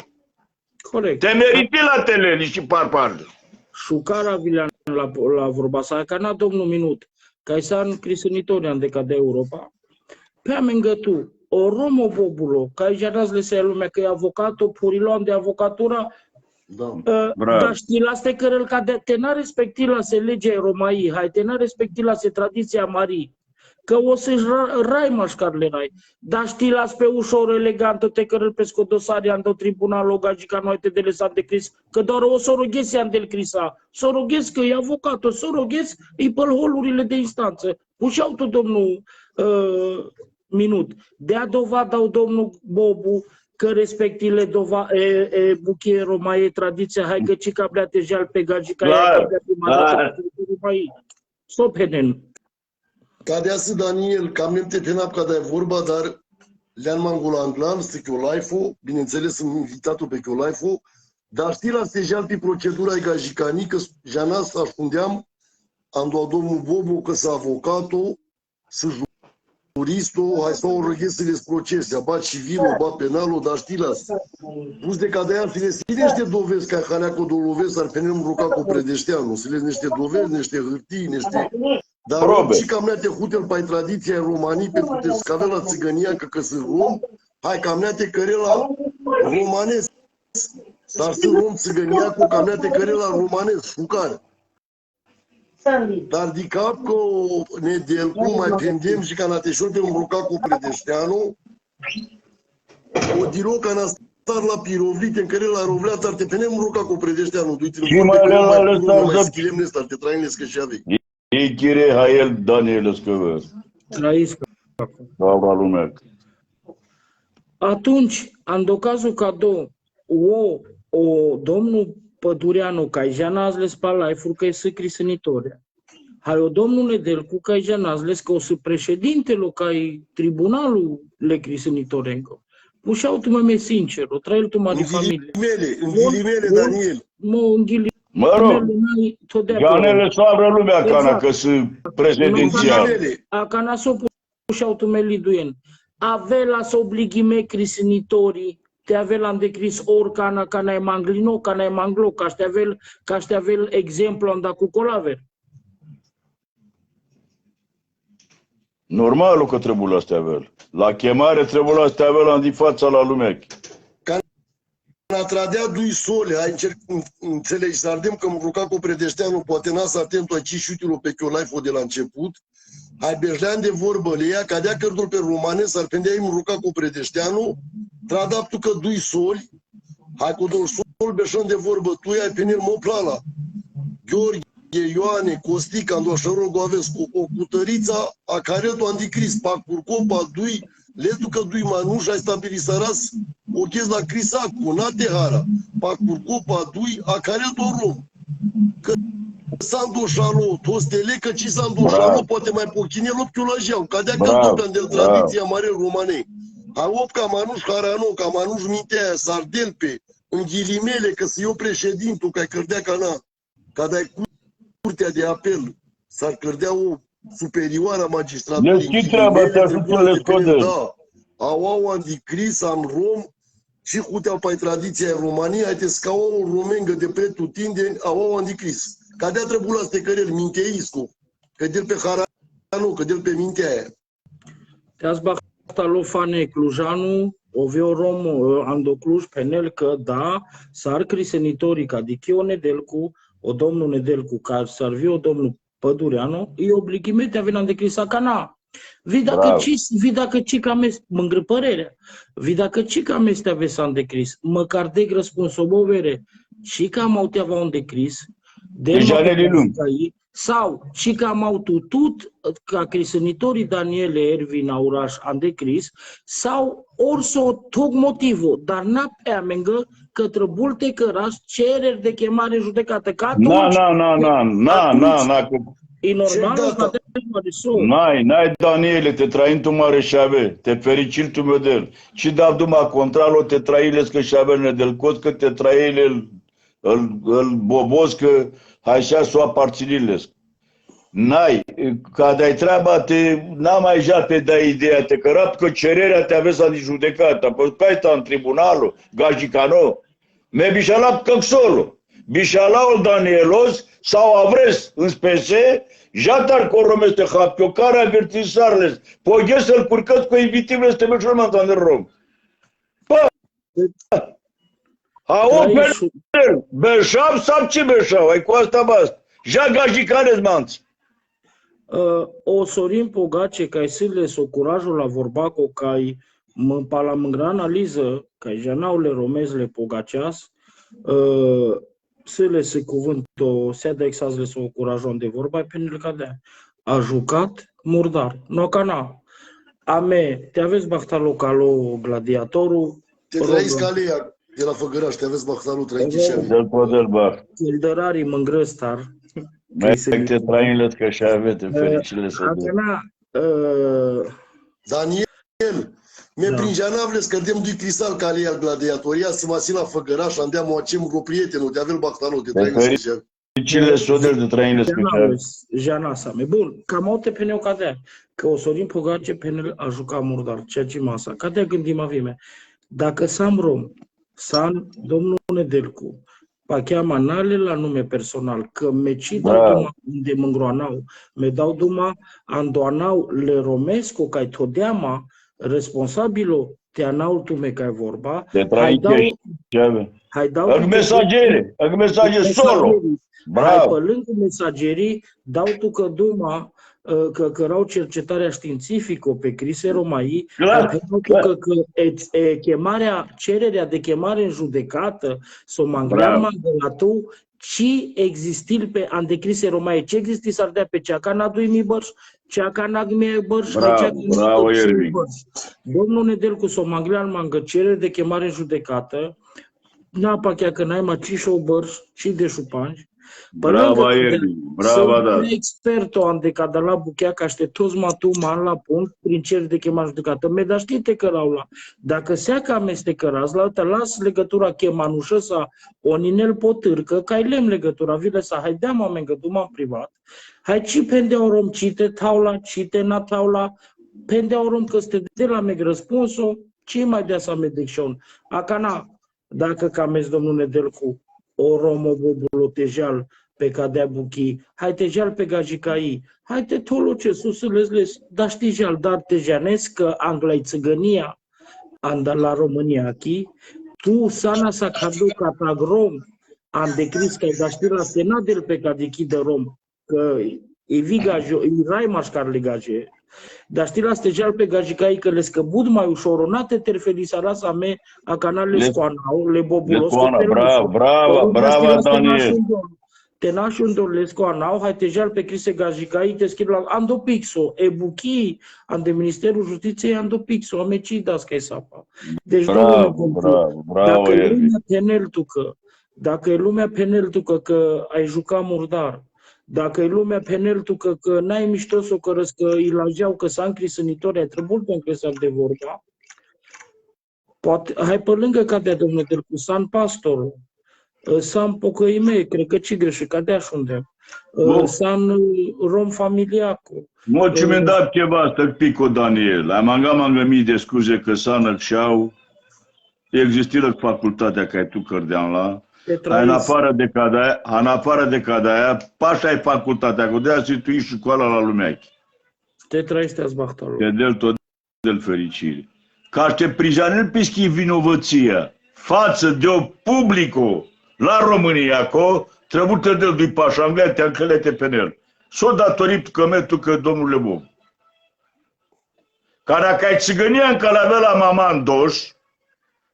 Corect. Te meriti la teleni și parparde. Șucara vilean la vorba sa, ca na domnul Minut, ca s-a crisănitorian de ca de Europa, pe amengătu, o romo bobulo, ca ai jaraz le se lumea că e avocatul, purilon de avocatura, dar știi la asta că el ca de te n-a respectit la se legea romai, hai, te n-a respectit la se tradiția marii. Că o să-și rai mașcarle rai. Dar știi, las pe ușor elegantă, te cărăl pe scodosari, do tribunal o gagica noi te delesat de Cris, că doar o soroghezi an del Crisa. Soroghezi că e avocatul, soroghezi e pe holurile de instanță. Pușeau tu, domnul Minut. Dea dovadă au domnul Bobu că respectile buchie romaie tradiția, hai că cica blea te jal pe gagica aia, Sopheden. Cadeası Daniel, cam nem te penap ca de vorba, dar le-am mangul anglan, Stechiolaifu, bineînțeles sunt invitatul pe Chiolaifu, dar știi la stejal pe procedura e gajicanii, că janas ascundeam, am doar domnul Bobu că s-a avocatul, să juristul, hai să o răghesc să le procese, ba civilul, ba penalul, dar știi la pus de ca de aia, să le niște dovezi, ca Haleacu dolovesc, ar penem ruca cu predeșteanul, să le niște dovezi, niște hârtii, niște... Dar și cam ne-a hutel pe tradiția în România, pentru că scavea la țigănia, că sunt rom, hai cam ne-a căre la romanesc. Dar sunt rom țigănia cu cam ne-a căre la romanesc, șucare. Dar de cap că ne delcu mai pendem și ca n-a te un ruca cu predeșteanul, o diro ca n-a star la pirovlit, în care la rovleat, ar te penem ruca cu predeșteanul. Și mai le-a lăsat te trainesc că și avei. Ikire Hael Daniel Scăvă. Trăiți. Slavă lumea. Atunci, în cazul cadou, o domnul Pădureanu, ca já n-ați les palai, că e să crisănitoria. Hai o domnule Delcu, ca já n-ați les că o să președintele, ca e tribunalul le crisănitorencă. Pușau tu mai sincer, o trăiel tu mai de familie. În ghilimele, Daniel. În ghilimele. Mă rog, Janele slavă lumea cana că sunt prezidențial. Cana s-o pușau tu mai liduien. Avela să obligime crisănitorii te avel am decris oricana cana e manglino, cana e manglo, ca te avel exemplu am dat cu colaver. Normalul că trebuie să te avel. La chemare trebuie să te avel în fața la lumea. N-a tradea dui sole, ai înțelegi, să ardem că mă ruca cu Predeșteanu, poate n-a să atentul aici șutiul pe Chiolai de la început, hai berlean de vorbă le ia, cadea cărdul pe romane, s-ar pendea mă ruca cu Predeșteanu, tradaptu că dui soli, hai cu doi sol, beșan de vorbă, tu ai penel mă plala. Gheorghe, Ioane, Costica, Andoșărul Goavescu, o cutărița a care tu anticrist, pa curcopa, dui, letu că dui manuș, ai stabilisaras o chez la crisacu, na tehara, pa curcopa, dui, a care tu rom. Că Sandoșalo, tostele, că ci Sandoșalo poate mai pochine lopciul la jau, cadea că tot de tradiția mare romanei. A opca manuș harano, ca manuș mintea, sardel pe, în ghilimele, că să eu președintul, că ai cărdea ca na, ca de-ai curtea de apel, s-ar cărdea o superioară magistraturii. Deci ce treaba te ajută le scodă? Da, au anticris, am rom, și cuteau pe tradiția în România, ai te scaua un romengă de pretutindeni, au anticris. Ca de-a trebuit la stecăreri, minteiscu, că de-l pe harano, că de-l pe mintea aia. Te-ați băgat lo fane Clujanu, oveo rom ando Cluj, penel că da, s-ar crisenitorii ca dichio Nedelcu, o domnul Nedelcu, care s-ar vi o domnul Pădureanu, îi oblighime te avea de crisa cana. Vi dacă cica mes, mă îngrăpărerea, vi dacă cica mes te avea să de cris, măcar de răspunsobovere, cica m-au te avea un de cris, sau cica m-au tutut ca crisănitorii Daniele Ervin Auraș an de cris, sau orso toc motivul, dar n-a pe amengă către bulte căraș cereri de chemare în judecată. E normal? N-ai Daniele, te train tu mare șave, te fericil tu model. Și da duma contralo te trailes că șaverne del cos că te traile îl bobos că așa s-o aparținiles. N-ai, ca de-ai treaba n-a mai jat pe de ideea, te cărap că cererea te aveți în judecată, păi ca sta în tribunalul, gajicano, me bișalap căxolo, bișalaul Danielos sau avres în spese, jatar coromeste hapio, care avertisarles, poghe să-l curcăți cu invitivele să te meșorăm în rom. Pă, beșav sau ce beșav, ai cu asta bast. Ja gajicane zmanți. O Sorin Pogace, ca să o curajul la vorba cu cai la mângra analiză, ca janaule romezle Pogaceas, să le se cuvântul, se da exazle să o curajul de vorba, pentru că a jucat murdar. No cana. Ame, te aveți bachta localo gladiatorul. Te trăiți calea de la Făgăraș, te aveți bachtalul trăiticea. Del podel bach. Îldărarii mângrăstar. Mai te trainles că și avete fericile să Daniel, me prinjanavles că dem dui cristal calea gladiatoria, să mă la Făgăraș, andea mă acem cu prietenul, de avel bachtalul, te trăiți. Fericile sodel de trainles că și avete. Jana Same. Bun, cam au te peneu cadea, că o Sorin Pogace penel a jucat murdar, ceea ce masa. Cadea gândim avime. Dacă Sam Rom, San, domnul Nedelcu, pa cheamă nale la nume personal, că meci dau duma de mângroanau, me dau duma andoanau le romesco, ca-i todeama responsabilo te anaul tu me ca vorba, hai dau mesagere, solo. Bravo. Pe lângă mesagerii, dau tu că duma că erau cercetarea științifică pe Crise Romai, că chemarea, cererea de chemare în judecată, s-o mangleam de la tu, ci existil pe andecrise romae, ce existis ar dea pe cea ca n-adui mi bărș, cea ca n-agmie bărș, Bravo, Ervin. Domnul Nedelcu Somanglean Mangă, cerere de chemare în judecată, n-apa chiar că n-ai mai ci o bărș, ci de șupanji. Bravo, Ervin. Bravo, da. Expertul am decada la buchea ca ște toți matu man la punct prin cerere de chemare în judecată. Me da știite că la dacă se că amestecărați la altă, las legătura chemanușă sa oninel potârcă, că ai lem legătura, vile sa, hai dea oameni găduma în privat, hai ci pende o rom cite taula, cite na taula, pende o rom că ste de la meg răspunsul, ce mai dea să medecșon. Acana, dacă camezi domnul Nedelcu, o romo bobulotejal pe cadea buchi, hai tejal pe gajicai, hai te tolo ce susălezles, dar știjal, dar tejanesc că Anglia țigănia anda la România aici, tu sana sa cadu catagrom, am decris că dar știi la senadel pe cadichi de rom, că e vigajo, e raimaș care legaje, dar știi la stejal pe gajicai că le scăbud mai ușor, onate terfeli sarasa me a canale scoanau, le bobulos. Bravo, Daniel. Tenașul Dorlescu anau, hai tejal pe Crise Gajicai, te schimb la Andopixo, e buchi, an de Ministerul Justiției Andopixo, amecii das că e sapa. Deci, bravo, dacă e lumea peneltucă, dacă e lumea peneltucă că ai jucat murdar, dacă e lumea peneltucă că n-ai mișto să o cărăs, că îi lageau, că s-a încrisănitori, ai trebuit pe încresat de vorba, poate, hai pe lângă cadea domnul Delcu, San Pastorul, San Pocăime, cred că ce greșe, cadea și unde, San Rom Familiacu. Mă, ce mi-a dat ceva să pico, Daniel, am mangă mii de scuze că s-a și-au, există facultatea care tu cărdeam la, în afară de cada pașa ai facultatea, că de-aia să tu ești școala la lumea aici. Te trăiește azbahtalul. Te del tot del fericire. Ca te prijanel pischi vinovăția față de o publico la România, că trebuie să del dui pașa anglia, te încălete pe el. S-o datorit cămetul că domnule Bob. Că dacă ai țigănia încă la avea la mama în doș,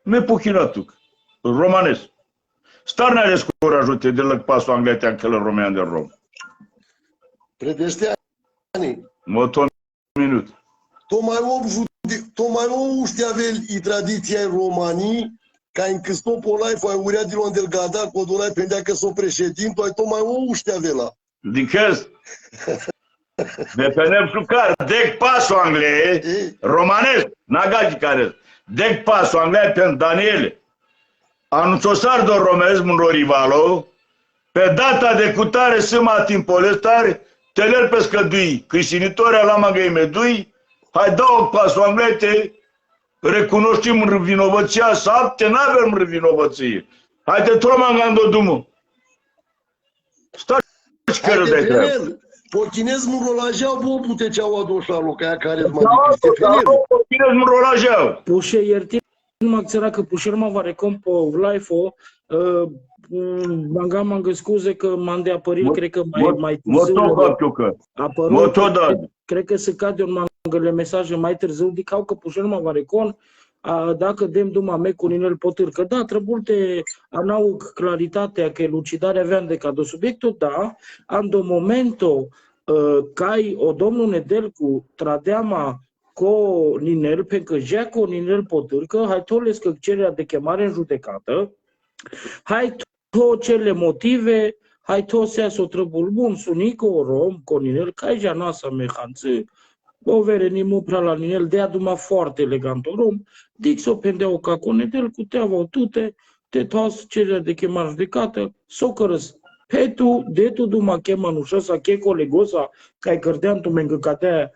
me puchinatuk. Romanesc. Star n-are curajul te de lăc pasul anglia, te încălă romean de rom. Predesteani. Mă tot minut. Tocmai o știavel i tradiția în Romanii, ca în Cristopolai, foi urea din del Gada, codolai pendea că s-o președinte, ai tocmai o știavela. Dicăs? De pe nepsucar, dec pasul anglie, romanesc, n-agaci care. Dec pasul anglie pe Daniele. Anunțosar do romez, mun rivalo, pe data de cutare sâma timpolestare, teler pe scădui, crisinitoria la magăi medui, hai dau pasul anglete, recunoștim vinovăția sau te n-avem vinovăție. Hai te tromangando dumul. Stai că de treabă. Pochinez mu rolajau, bo pute ceau adoșalu, ca care mai Pochinez mu rolajau. Pușe ierti mă țăra că pușel mă va recom pe live-o, mangă scuze că m-am de apăril, cred că mai târziu. Cred că se cade un mangăle mesaje mai târziu, dicau că pușel mă va recon, dacă dem duma me cu ninel potâr, că da, trebuie anaug claritatea că lucidarea aveam de cadă subiectul, da, ando momento cai o domnul Nedelcu tradeama co ninel, pentru că co ninel potârcă, hai tolesc cererea de chemare în judecată, hai tot cele motive, hai tot se o trăbul bun, sunico rom, co ninel, cai janoasa mehanță, o vere nimu prea la ninel, de aduma foarte elegant o rom, dic s-o pendeau ca co Nedel, cu teava tute, te toas cererea de chemare în judecată, s-o cărăs. Pe tu, de tu duma chema nușa sa, che colegosa, că ai cărdean tu mengăcatea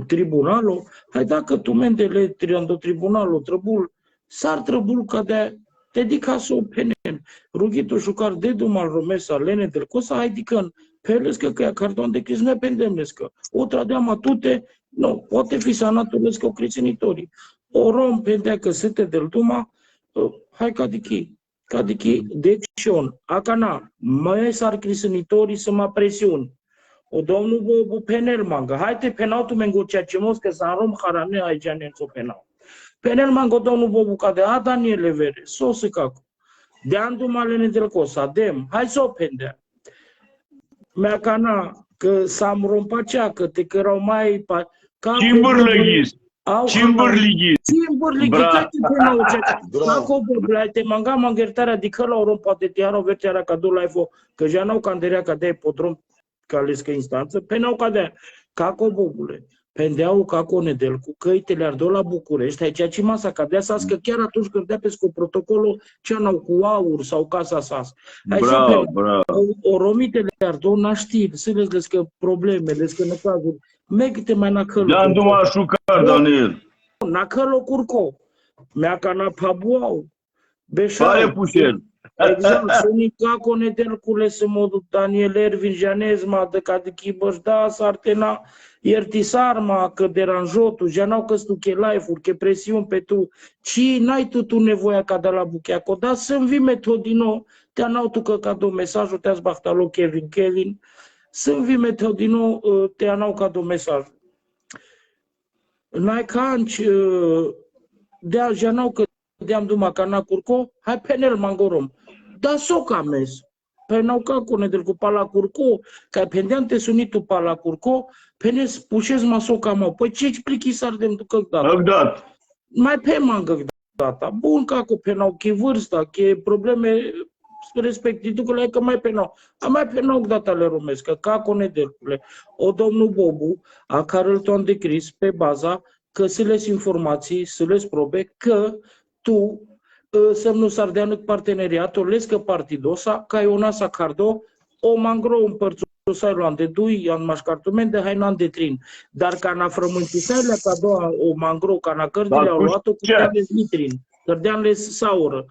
tribunalul, hai dacă tu mendele triando tribunalul trăbul, s-ar trăbul ca de te dica să o penen. Rughitul șucar de dumal romesa lene del cosa, hai dicăn, pelescă că ea cardon de crisme pendemnescă. O tradeama tute, nu, poate fi sanatulescă o criținitorii. O rom pendea că sete del duma, hai ca dichi. Cadichi, decion, acana, mai s-ar criținitorii să mă presiuni. O domnul bu penel manga, hai te penau tu mengo ceea ce mos că s-a rom harane aici ne-o penau. Penel mango domnul bobu ca de a Daniele vere, so să cacu. De andumale Nedelcos, adem, hai să o pendea. Mea cana, că s-am rompacea, că te cărau mai... Cimbârlăghis. Cimbârlăghis, că te penau Bravo. Kako bobla, te manga mangertarea dică la orom poate te iară verteara ca do live că ja n-au canderea ca de podrom ca lescă instanță, penau ca de Kako bobule. Pendeau Kako Nedelcu, căitele ardou la București, aici ce masa cadea sas, că chiar atunci când dea pe protocolul ce n-au cu aur sau casa sas. Bravo, bravo. O romitele ardou n-aștii, să le că probleme, le că necazuri. Megte mai nacălă. Dan duma șucar, Daniel. Nacălă curco. Mea ca na pabuau. Beșau. Pare pușel. Exact, sunt Kako Nedelcule să modul Daniel Ervin Janezma, de ca de chibăș, da, sartena, iertisarma, că deranjotul, ja n-au căstu che live-uri, che presiuni pe tu, ci n-ai tu nevoia ca de la bucheaco, dar să-mi vii metodino, te-a n-au tu că ca do mesajul, te-ați bahtalo Kevin, să-mi vii metodino, te-a n-au ca do mesajul. N-ai canci, de-a ja n-au că de-am duma ca na curco, hai penel mangorom. Da soca mes. Pe n-au Kako Nedelcu pala curco, ca pendeam te sunitu pala curco, penes pușez ma soca mă. Păi ce explichi s-ar de-mi ducă data? Agdat. Mai pe mangă data. Bun Kako pe n-au che vârsta, che probleme respectiv, ducă că mai pe n-au. A mai pe n-au data le romesc, că Kako Nedelcule, o domnul Bobu, a care îl ton de cris pe baza că să les informații, să les probe că tu semnul sardeană parteneriatul, lescă partidosa, ca Ionasa Cardo, o mangro împărțusai luan de dui, an mașcartumen de hainan de trin. Dar ca na frământisaile ca doua o mangro, ca na cărțile au luat-o cu de litrin. Cărdean les saură.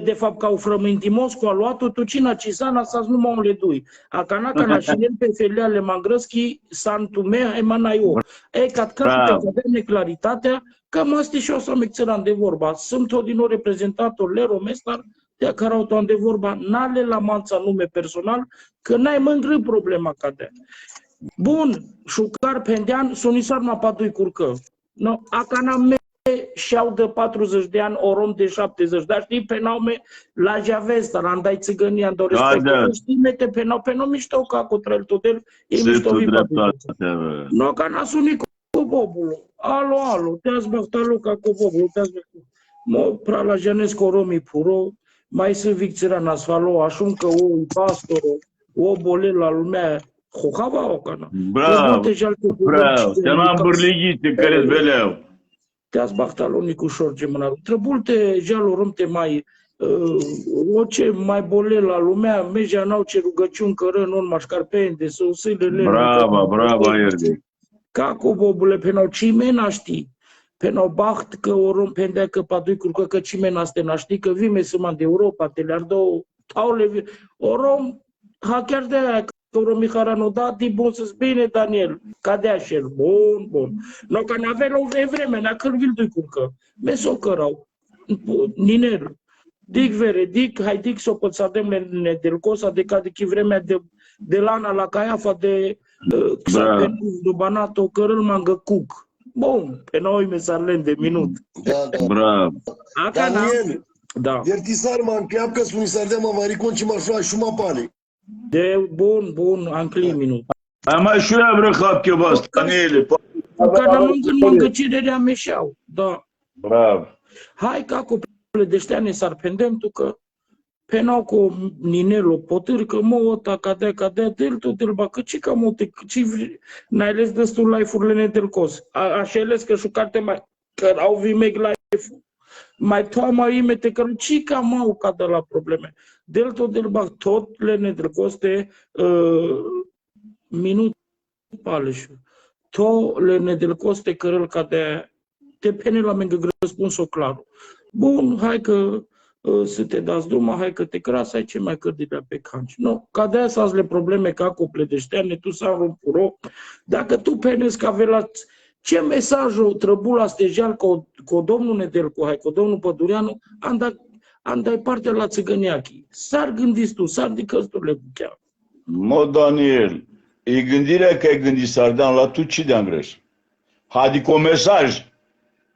De fapt, ca o frământimos cu a luat-o, tu cina cisana sa nu mă le dui. A cana și el pe feliale mangrăschi, santumea emanaiu. Ei, ca te neclaritatea, cam asta și o să mă exeran de vorba. Sunt tot din nou reprezentator le romestar, de care au tot de vorba, n-ale la manța nume personal, că n-ai mângâi problema ca de. Bun, șucar pendean, sunisar ma patui curcă. No, a cana me și-au de 40 de ani, orom de 70, dar știi, penaume la Javesta, la andai țigănia, în doresc știi, mete penau mișto ca cu trel tudel, e mișto vipa. No, ca n-a sunit cu bobul. Alo, te-ați băhtalu ca cu bobul, te-ați băhtalu. Mă, pra la Janescu oromi puro, mai sunt vicțira nasfalo, așuncă o pastoră, o bole la lumea, hohava o cana. Bravo, te-am îmbârlighit, care-ți veleau. Te-ați băhtalu nicușor ce mâna. Trăbulte, jalul te mai, orice mai bole la lumea, mejea n-au ce rugăciuni cără, nu-n mașcarpeni, de săusâile. Bravo, Ierdi. Kako bobule, penau cimena știi. Penau baht că orom pendea că padui curcă că cimena ste naștii, că vime săman de Europa, te le-ar două, taule, orom, ha chiar de aia, că orom Miharanu, da, di bun să-ți bine, Daniel, ca de așa, bun. No, că n-avea la vreme, n-a când vil dui curcă. Meso cărau, ninel. Dic vere, hai să o pățadem Nedelcosa, de ca de vremea de lana la caiafa de Dubanato, cărăl mangă cuc. Bun, pe noi mesarlen de minut. Da. Bravo. Daniel, da. Vertisar m-a încheiat că sunt sardea mă maricon și m-aș și mă pane. De bun, ancli minut. Am mai și eu vrăhat că vă Daniele. Că n-am mângă cirerea meșeau. Da. Bravo. Hai ca copile de ăștia ne sarpendem tu că penau cu ninelo potârcă, mă, cadea, deltul, delba, că ci ca multe, n-ai les destul live-urile Nedelcos. Așa les că șucarte mai, că au vimeg live-ul. Mai toama imete, că ci ca mau ca de la probleme. Deltul, delba, tot le Nedelcos de minut paleșul. Tot le Nedelcos de cărăl ca de te pene la mengă răspunsul clar. Bun, hai că să te dați drumă, hai că te crasă, hai ce mai cărdilea pe canci. Nu, ca de aia le probleme ca cople de șteane, tu s-a rumpuro. Dacă tu penezi că avea ce mesajul trăbula stejal cu domnul Nedelcu, hai, cu domnul Pădureanu, andai parte la țigăniachii. S-ar gândiți tu, s-ar dicăsturile cu chiar. Mă, Daniel, e gândirea că ai gândit sardan la tu ce de-am greș. Adică un mesaj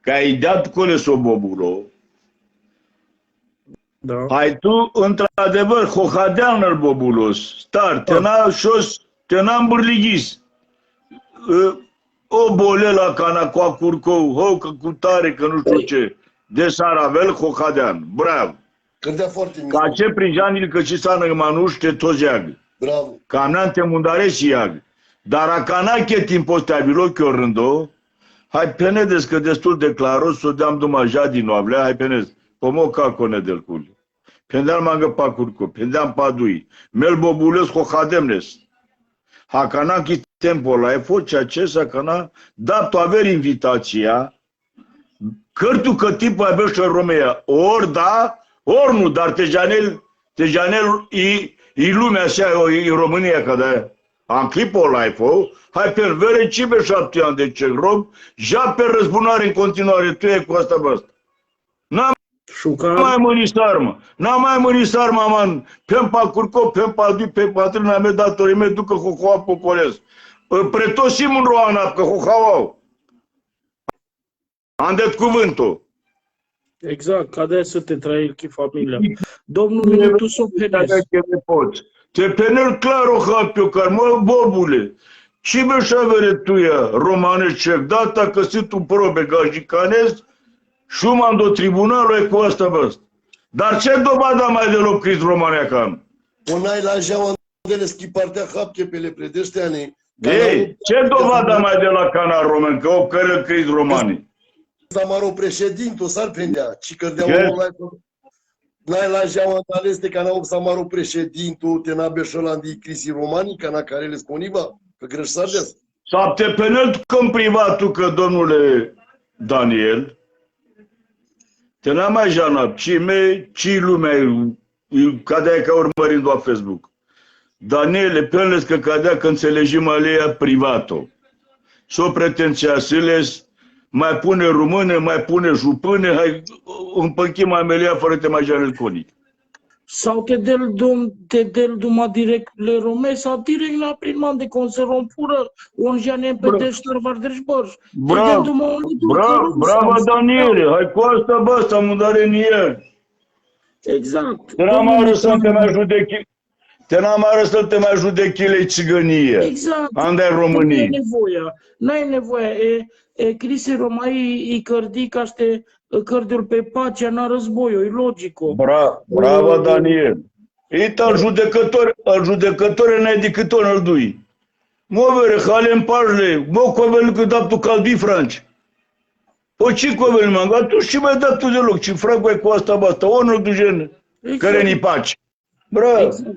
că ai dat cu leso bobulo. Da. Hai tu, într-adevăr, hohadean îl bobulos. Star, te n-am bârlighis. O bole la cana cu acurcou, ho, că cu tare, că nu știu ce. De Saravel, hohadean. Bravo. Cârdea foarte mișto. Ca ce prin janil că și sa năgmanuș te toți iagă. Bravo. Cam n-am te mundare și iagă. Dar a canache timpul ăsta bilo chiorândo, hai penedes că destul de claros, să deam dumaja din noablea, hai penez. Pomo calcone del cul. Pendeam mangă pacurco, pendeam padui. Mel bobulesc hohademnes. Hakanaki tempo la efort acesta cana da tu aver invitația cărtu că tipul aveți în România ori da, ori nu, dar te janel e lumea așa e România că da am clipul live-ul, hai pe vere 57 ani de ce rom, ja pe răzbunare în continuare, tu e cu asta băsta. N-am mai mărit armă. N-am mai mărit armă, man. Pe-mpa curco, pe-mpa dui, pe-mpa trâna mea datorii mea, ducă hohoa pocolesc. Pretosim în roana, că hohoau. Am dat cuvântul. Exact, ca de să te trăi cu familia. Domnul Minutu s-o penes. Te penel clar o hapio, mă, bobule. Ce beșa vere tuia, romanecek, data că sunt un probe gajicanesc, Șuman do tribunalul e cu asta băst. Dar ce dovada mai deloc Cris România cam? Onai la jaua andeleschi partea hapche pe le predeșteane. Ei, ce dovada mai de la canal român, că o cără Cris România? Samaro președinte, o s-ar prendea. Ci cărdea omul la... N-ai la jaua andeleste ca n-au Samaro președinte, te n-a beșolandi Crisi România, ca n-a care le spuniva, că greș s-ar S-a te penelt în privatul că domnule Daniel, te n-a mai janat, ci lumea, cadea ca urmărind la Facebook. Daniele, penles că cadea că înțelegim alea privato. S-o pretenția sâles, mai pune române, mai pune jupâne, hai, împănchim amelia fără te mai janel conic. Sau te del duma direct le rome, sau direct la priman de conservampură, un jane pe deștar vardreșbăr. Bravo, Daniele, hai cu asta, bă, să mundare în el. Exact. Te n-am arăsat te mai judechi. Te n-am arăsat te mai judechile țigănie. Exact. Andai România. N-ai nevoie. Crise Romai i cărdi ca ște cărdiul pe pacea na războiul, e logico. Bravo, Daniel. Ita al judecător n-ai decât on îl dui. Mă vere, hale în parle, mă covel că da tu caldi franci. O ce covel, mă? Atunci ce mai dat tu deloc? Ce fragul e cu asta, basta? Onul du gen, care ni paci. Bravo. Exact.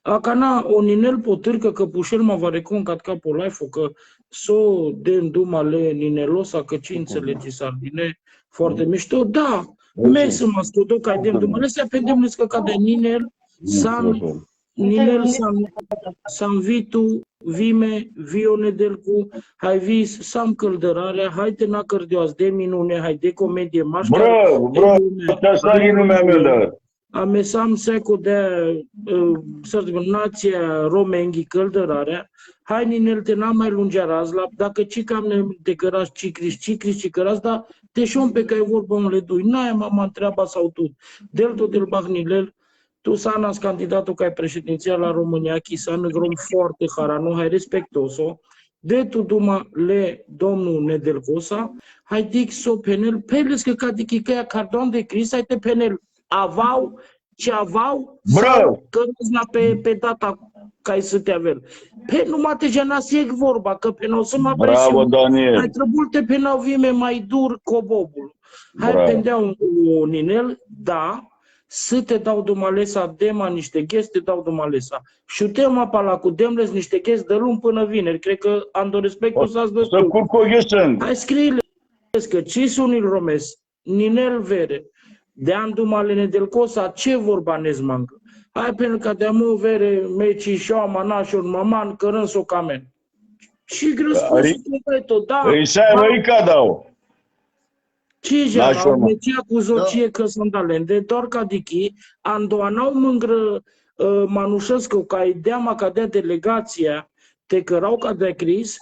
Acana oninel potârcă că pușel mă va reconcat capul life că so de îndumale ninelosa că ce înțelegi sardine foarte mișto. Da, mes mă studo ca de îndumale să apendem că ca de ninel san vitu vime vione delcu hai vis sam căldărarea hai te na cărdioas de minune hai de comedie mașca. Bravo, asta e numea mea, da. Ame sam seco de nația romenghi căldărarea, hai ninel te n-am mai lungea razla, dacă ci cam ne te căraș cicris, dar te șom pe că e vorba un ledui, n-ai mama întreaba sau tu, del tot del bahnilel, tu s-anas candidatul ca președinția la România, chisan grom foarte harano, hai respectoso, de tu duma le domnul Nedelcosa, hai dic so penel, peles că ca dic că cardon de Cris, hai te penel, avau, bravo, că pe data ca să te avel. Pe numai te janasi e vorba, că pe nou să mă bravo, Daniel. Hai trebulte pe nou vime mai dur cobobul. Hai pendea un ninel, da, să te dau dumalesa, dema niște ghesti, te dau dumalesa. Și tema pala cu demles niște ghesti de luni până vineri. Cred că am do respectul să-ți dă tu. Hai scrie-le că ce sunil romes, ninel vere. De am dumale Nedelcosa, ce vorba nezmangă? Hai pentru că de amu vere meci și o manașul maman cărând s-o camen. Și răspunsul completo, da. Îi sai răi ca dau. Ce jana, mecea cu zocie că sunt alende, doar ca dichi, andoanau mângră manușescu ca ideama ca de delegația, te cărau ca de Cris,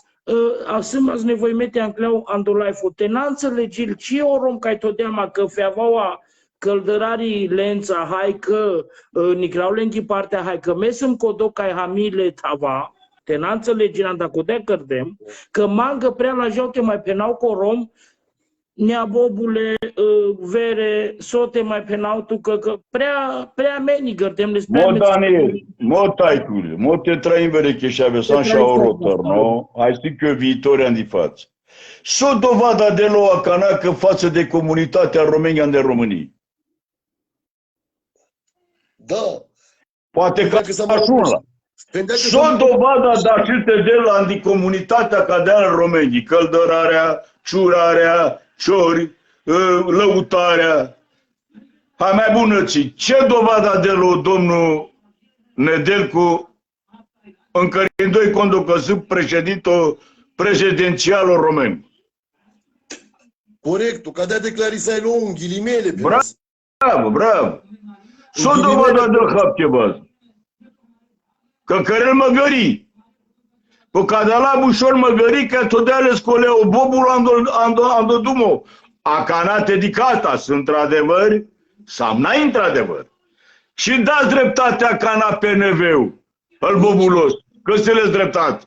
asum azi nevoi mete ancleau andolai fotenanță legil, ce o rom ca-i tot deama că feavaua căldărarii lența, hai că Nicrau lengi partea, hai că mesem codoc ca hamile tava, tenanță leginan da codea cărdem, că mangă prea la jote mai penau corom, nea bobule, vere, sote mai penau tu, că prea meni gărdem les prea Daniel, taicule, te trăim verecheșave, să așa o rotor, nu? Hai să că viitor ani de față. S-o dovada de la canacă față de comunitatea românia de România. Da. Poate că așa. S-o dovada de aceste de la anticomunitatea ca de în România, căldărarea, ciurarea, ciori, lăutarea. Hai mai bunății, ce dovada de la domnul Nedelcu încărind doi conducăsând prezidențialul român? Corect, ca de-a declarisai la un ghilimele. Bravo. S-o dovada de hapte, bă. Că cărel măgării. Pe cada la bușor măgării, că totdeauna scoleu bobul andodumo. A canate dedicata, sunt într-adevăr, sau n-ai într-adevăr. Și dați dreptatea cana PNV-ul, îl bobulos, că se le-s dreptate.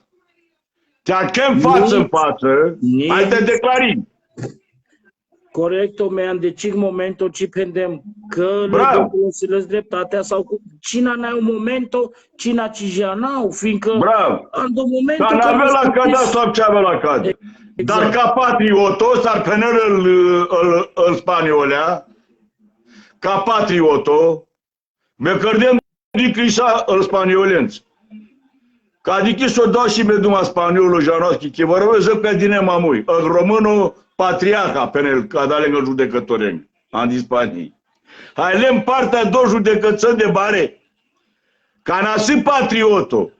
Te-a chem față în față, hai te declari. Corect, mi-am decic momentul ci pendem că le le dreptatea sau cu cine n-ai un momentul, cine cijanau, fiindcă în momentul că n-avea la cadea sau ce avea la cadea. Dar ca patrioto, s-ar penel în spaniolea, ca patrioto, me cărdem dicrisa în spaniolenți. Ca adică s-o dau și me duma spaniolul Janoschi, că vă răvăză pe dine mamui, în românul patriarca penel, ca da lângă judecătoreni, în Spanii. Hai lem partea două judecățări de bare, ca nasi patrioto,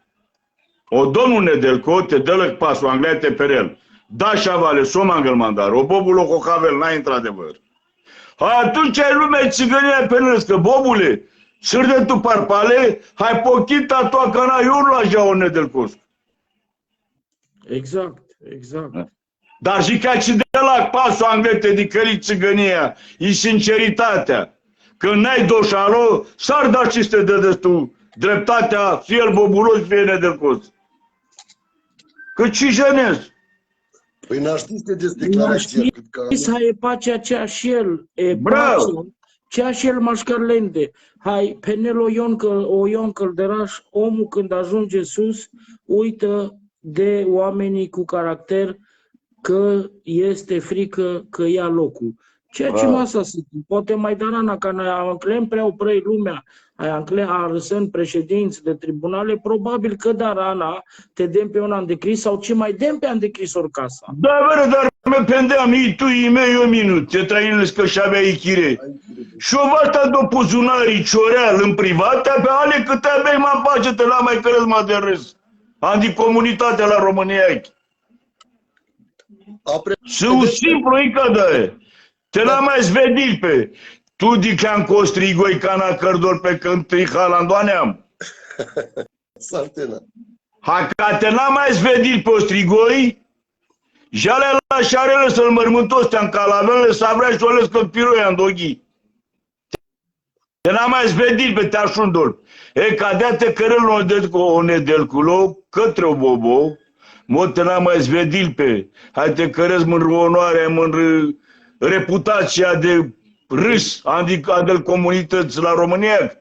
o domnul Nedelcu, te dă lăc pasul, Anglia te perel, da șavale, som angel mandar, o bobul o cocavel, n-ai într-adevăr. Atunci ai lumea țigănia penel, că bobule, sârde tu parpale, hai pochita tu acana iur la jau Nedelcu. Exact. Dar și ca și de la pasul anglete de cări țigănia, e sinceritatea. Când n-ai doșalo, s-ar da ce te dă destul. Dreptatea, fie el bobulos, fie Nedelcu. Că ce jenez? Păi n-aștiți de declarația. Hai e pacea aceeași el. Bravo! Ceași el mașcărlende. Hai, penel o ion căldăraș, omul când ajunge sus, uită de oamenii cu caracter că este frică că ia locul. Ceea ce masa să poate mai darana ca noi anclem prea oprei lumea, ai anclem arăsând președinți de tribunale, probabil că darana te dem pe un an de cris sau ce mai dem pe an de cris ori casa. Da, vără, dar mă pendeam, tu, mei, o minut, te trăinile că și avea ichire. Și o vasta de puzunarii cioreal în privat, pe ale câte abei mă pace, te la mai cărez mă de râs. Anticomunitatea la România. Sunt simplu încă de te la mai zvedil pe tu diceam că o strigoi ca na cărdor pe cântui halandoaneam. Sartena. Ha ca te la mai zvedil pe o strigoi, jale la șarele să-l mărmântos te-am calavele să vrea și o lăscă piroi în doghi. Te la mai zvedil pe teașundol. E ca de-a te cărăl o Nedelculo către o bobo, mă te la mai zvedil pe, hai te cărăți mândră onoarea, mândră reputația de râs, adică comunități la România.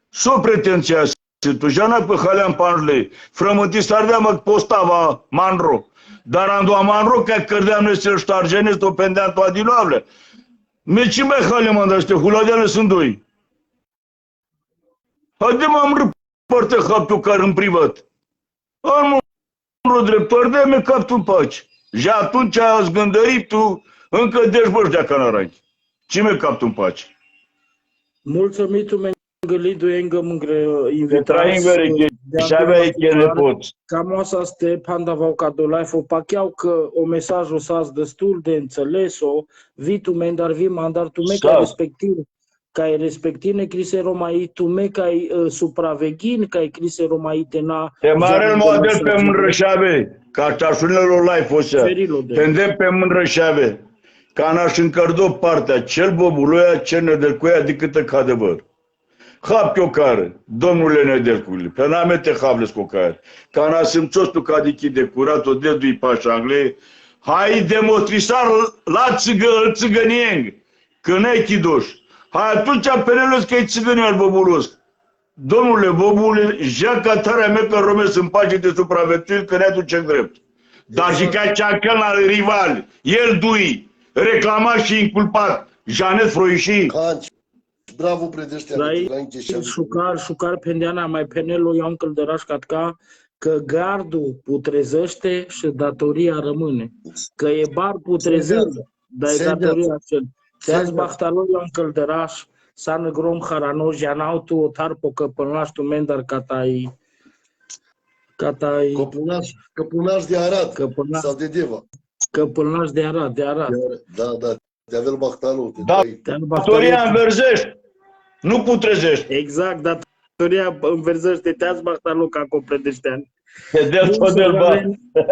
S-o pretenția să tu, jana pe haleam panjle, frământi s-ardea mă postava manro, dar andoa manro, că cărdeam noi să-l ștargenesc, o pendeam toa diloavle. Ce mai haleam andaște, huladeane sunt doi. Haide m-am râpărtă haptul care în privat. Am un dreptor de me cap tu în pace. Și atunci ați gândărit tu încă deșbăși de canaranchi. Ce me cap tu în pace? Mulțumit tu gălidu engă mângre invitați. Și avea echele poți. Cam asta este pandavau ca do life-o pacheau că o mesajul s-a destul de înțeles-o, vi tu men, dar vi mandar tu me ca respectiv. Ca respectine crise romai tu me ca supraveghin ca crise romai tena te mare model pe mânrășave ca tașunelor life o să pendem pe mânrășave Canaș încărdo partea, cel bobuloia, cel nedelcuia decât că adevăr. Hap eu care, domnule nedelcuile, pe n-ame te hables cu care. Cana simțos tu ca de curat, o dedui pașa anglei, hai demotrisar la țigănieng, că n-ai chidoș. Hai atunci penelus că e țigăni al bobulos. Domnule bobule, jaca tarea mea pe romes în pace de supraviețuiri că ne aduce în drept. Dar și ca ceacăl la rival, el dui, reclamat și inculpat, Janet Froișii. Canci, bravo predeștea. Șucar pendeana mai penelo iau un căldăraș catca că gardul putrezește și datoria rămâne. Că e bar putrezește, dar e datoria cel. Te-ați bahtalo iau un căldăraș, sană grom harano, janau tu o tarpo că până la tu mendar catai. Căpunaș de Arad sau de Deva. Căpânaș de Arad, de Arad. Da, te avea Bahtalo. Da, datoria înverzești, nu putrezești. Exact, datoria înverzește, te-ați Bahtalo ca copredeștean. Te del tot del ba.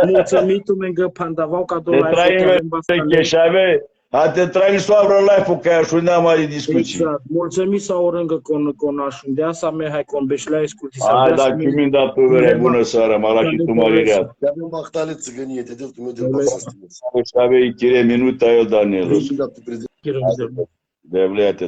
Mulțumitul mengă pandavau ca Te trai cheșave, a te trai soavră life-ul că aș unde mari discuții. Exact. Mulțumit sau orângă con așundea sa me hai con beșlea esculti sa. Hai, dar și mi-mi da pe vere, bună seara, mă la și tu mă lireat. Te avea Bahtale țigănie, te del tu meu del Bahtale. Și avei chire minuta eu, Daniel. Chiar De vleate.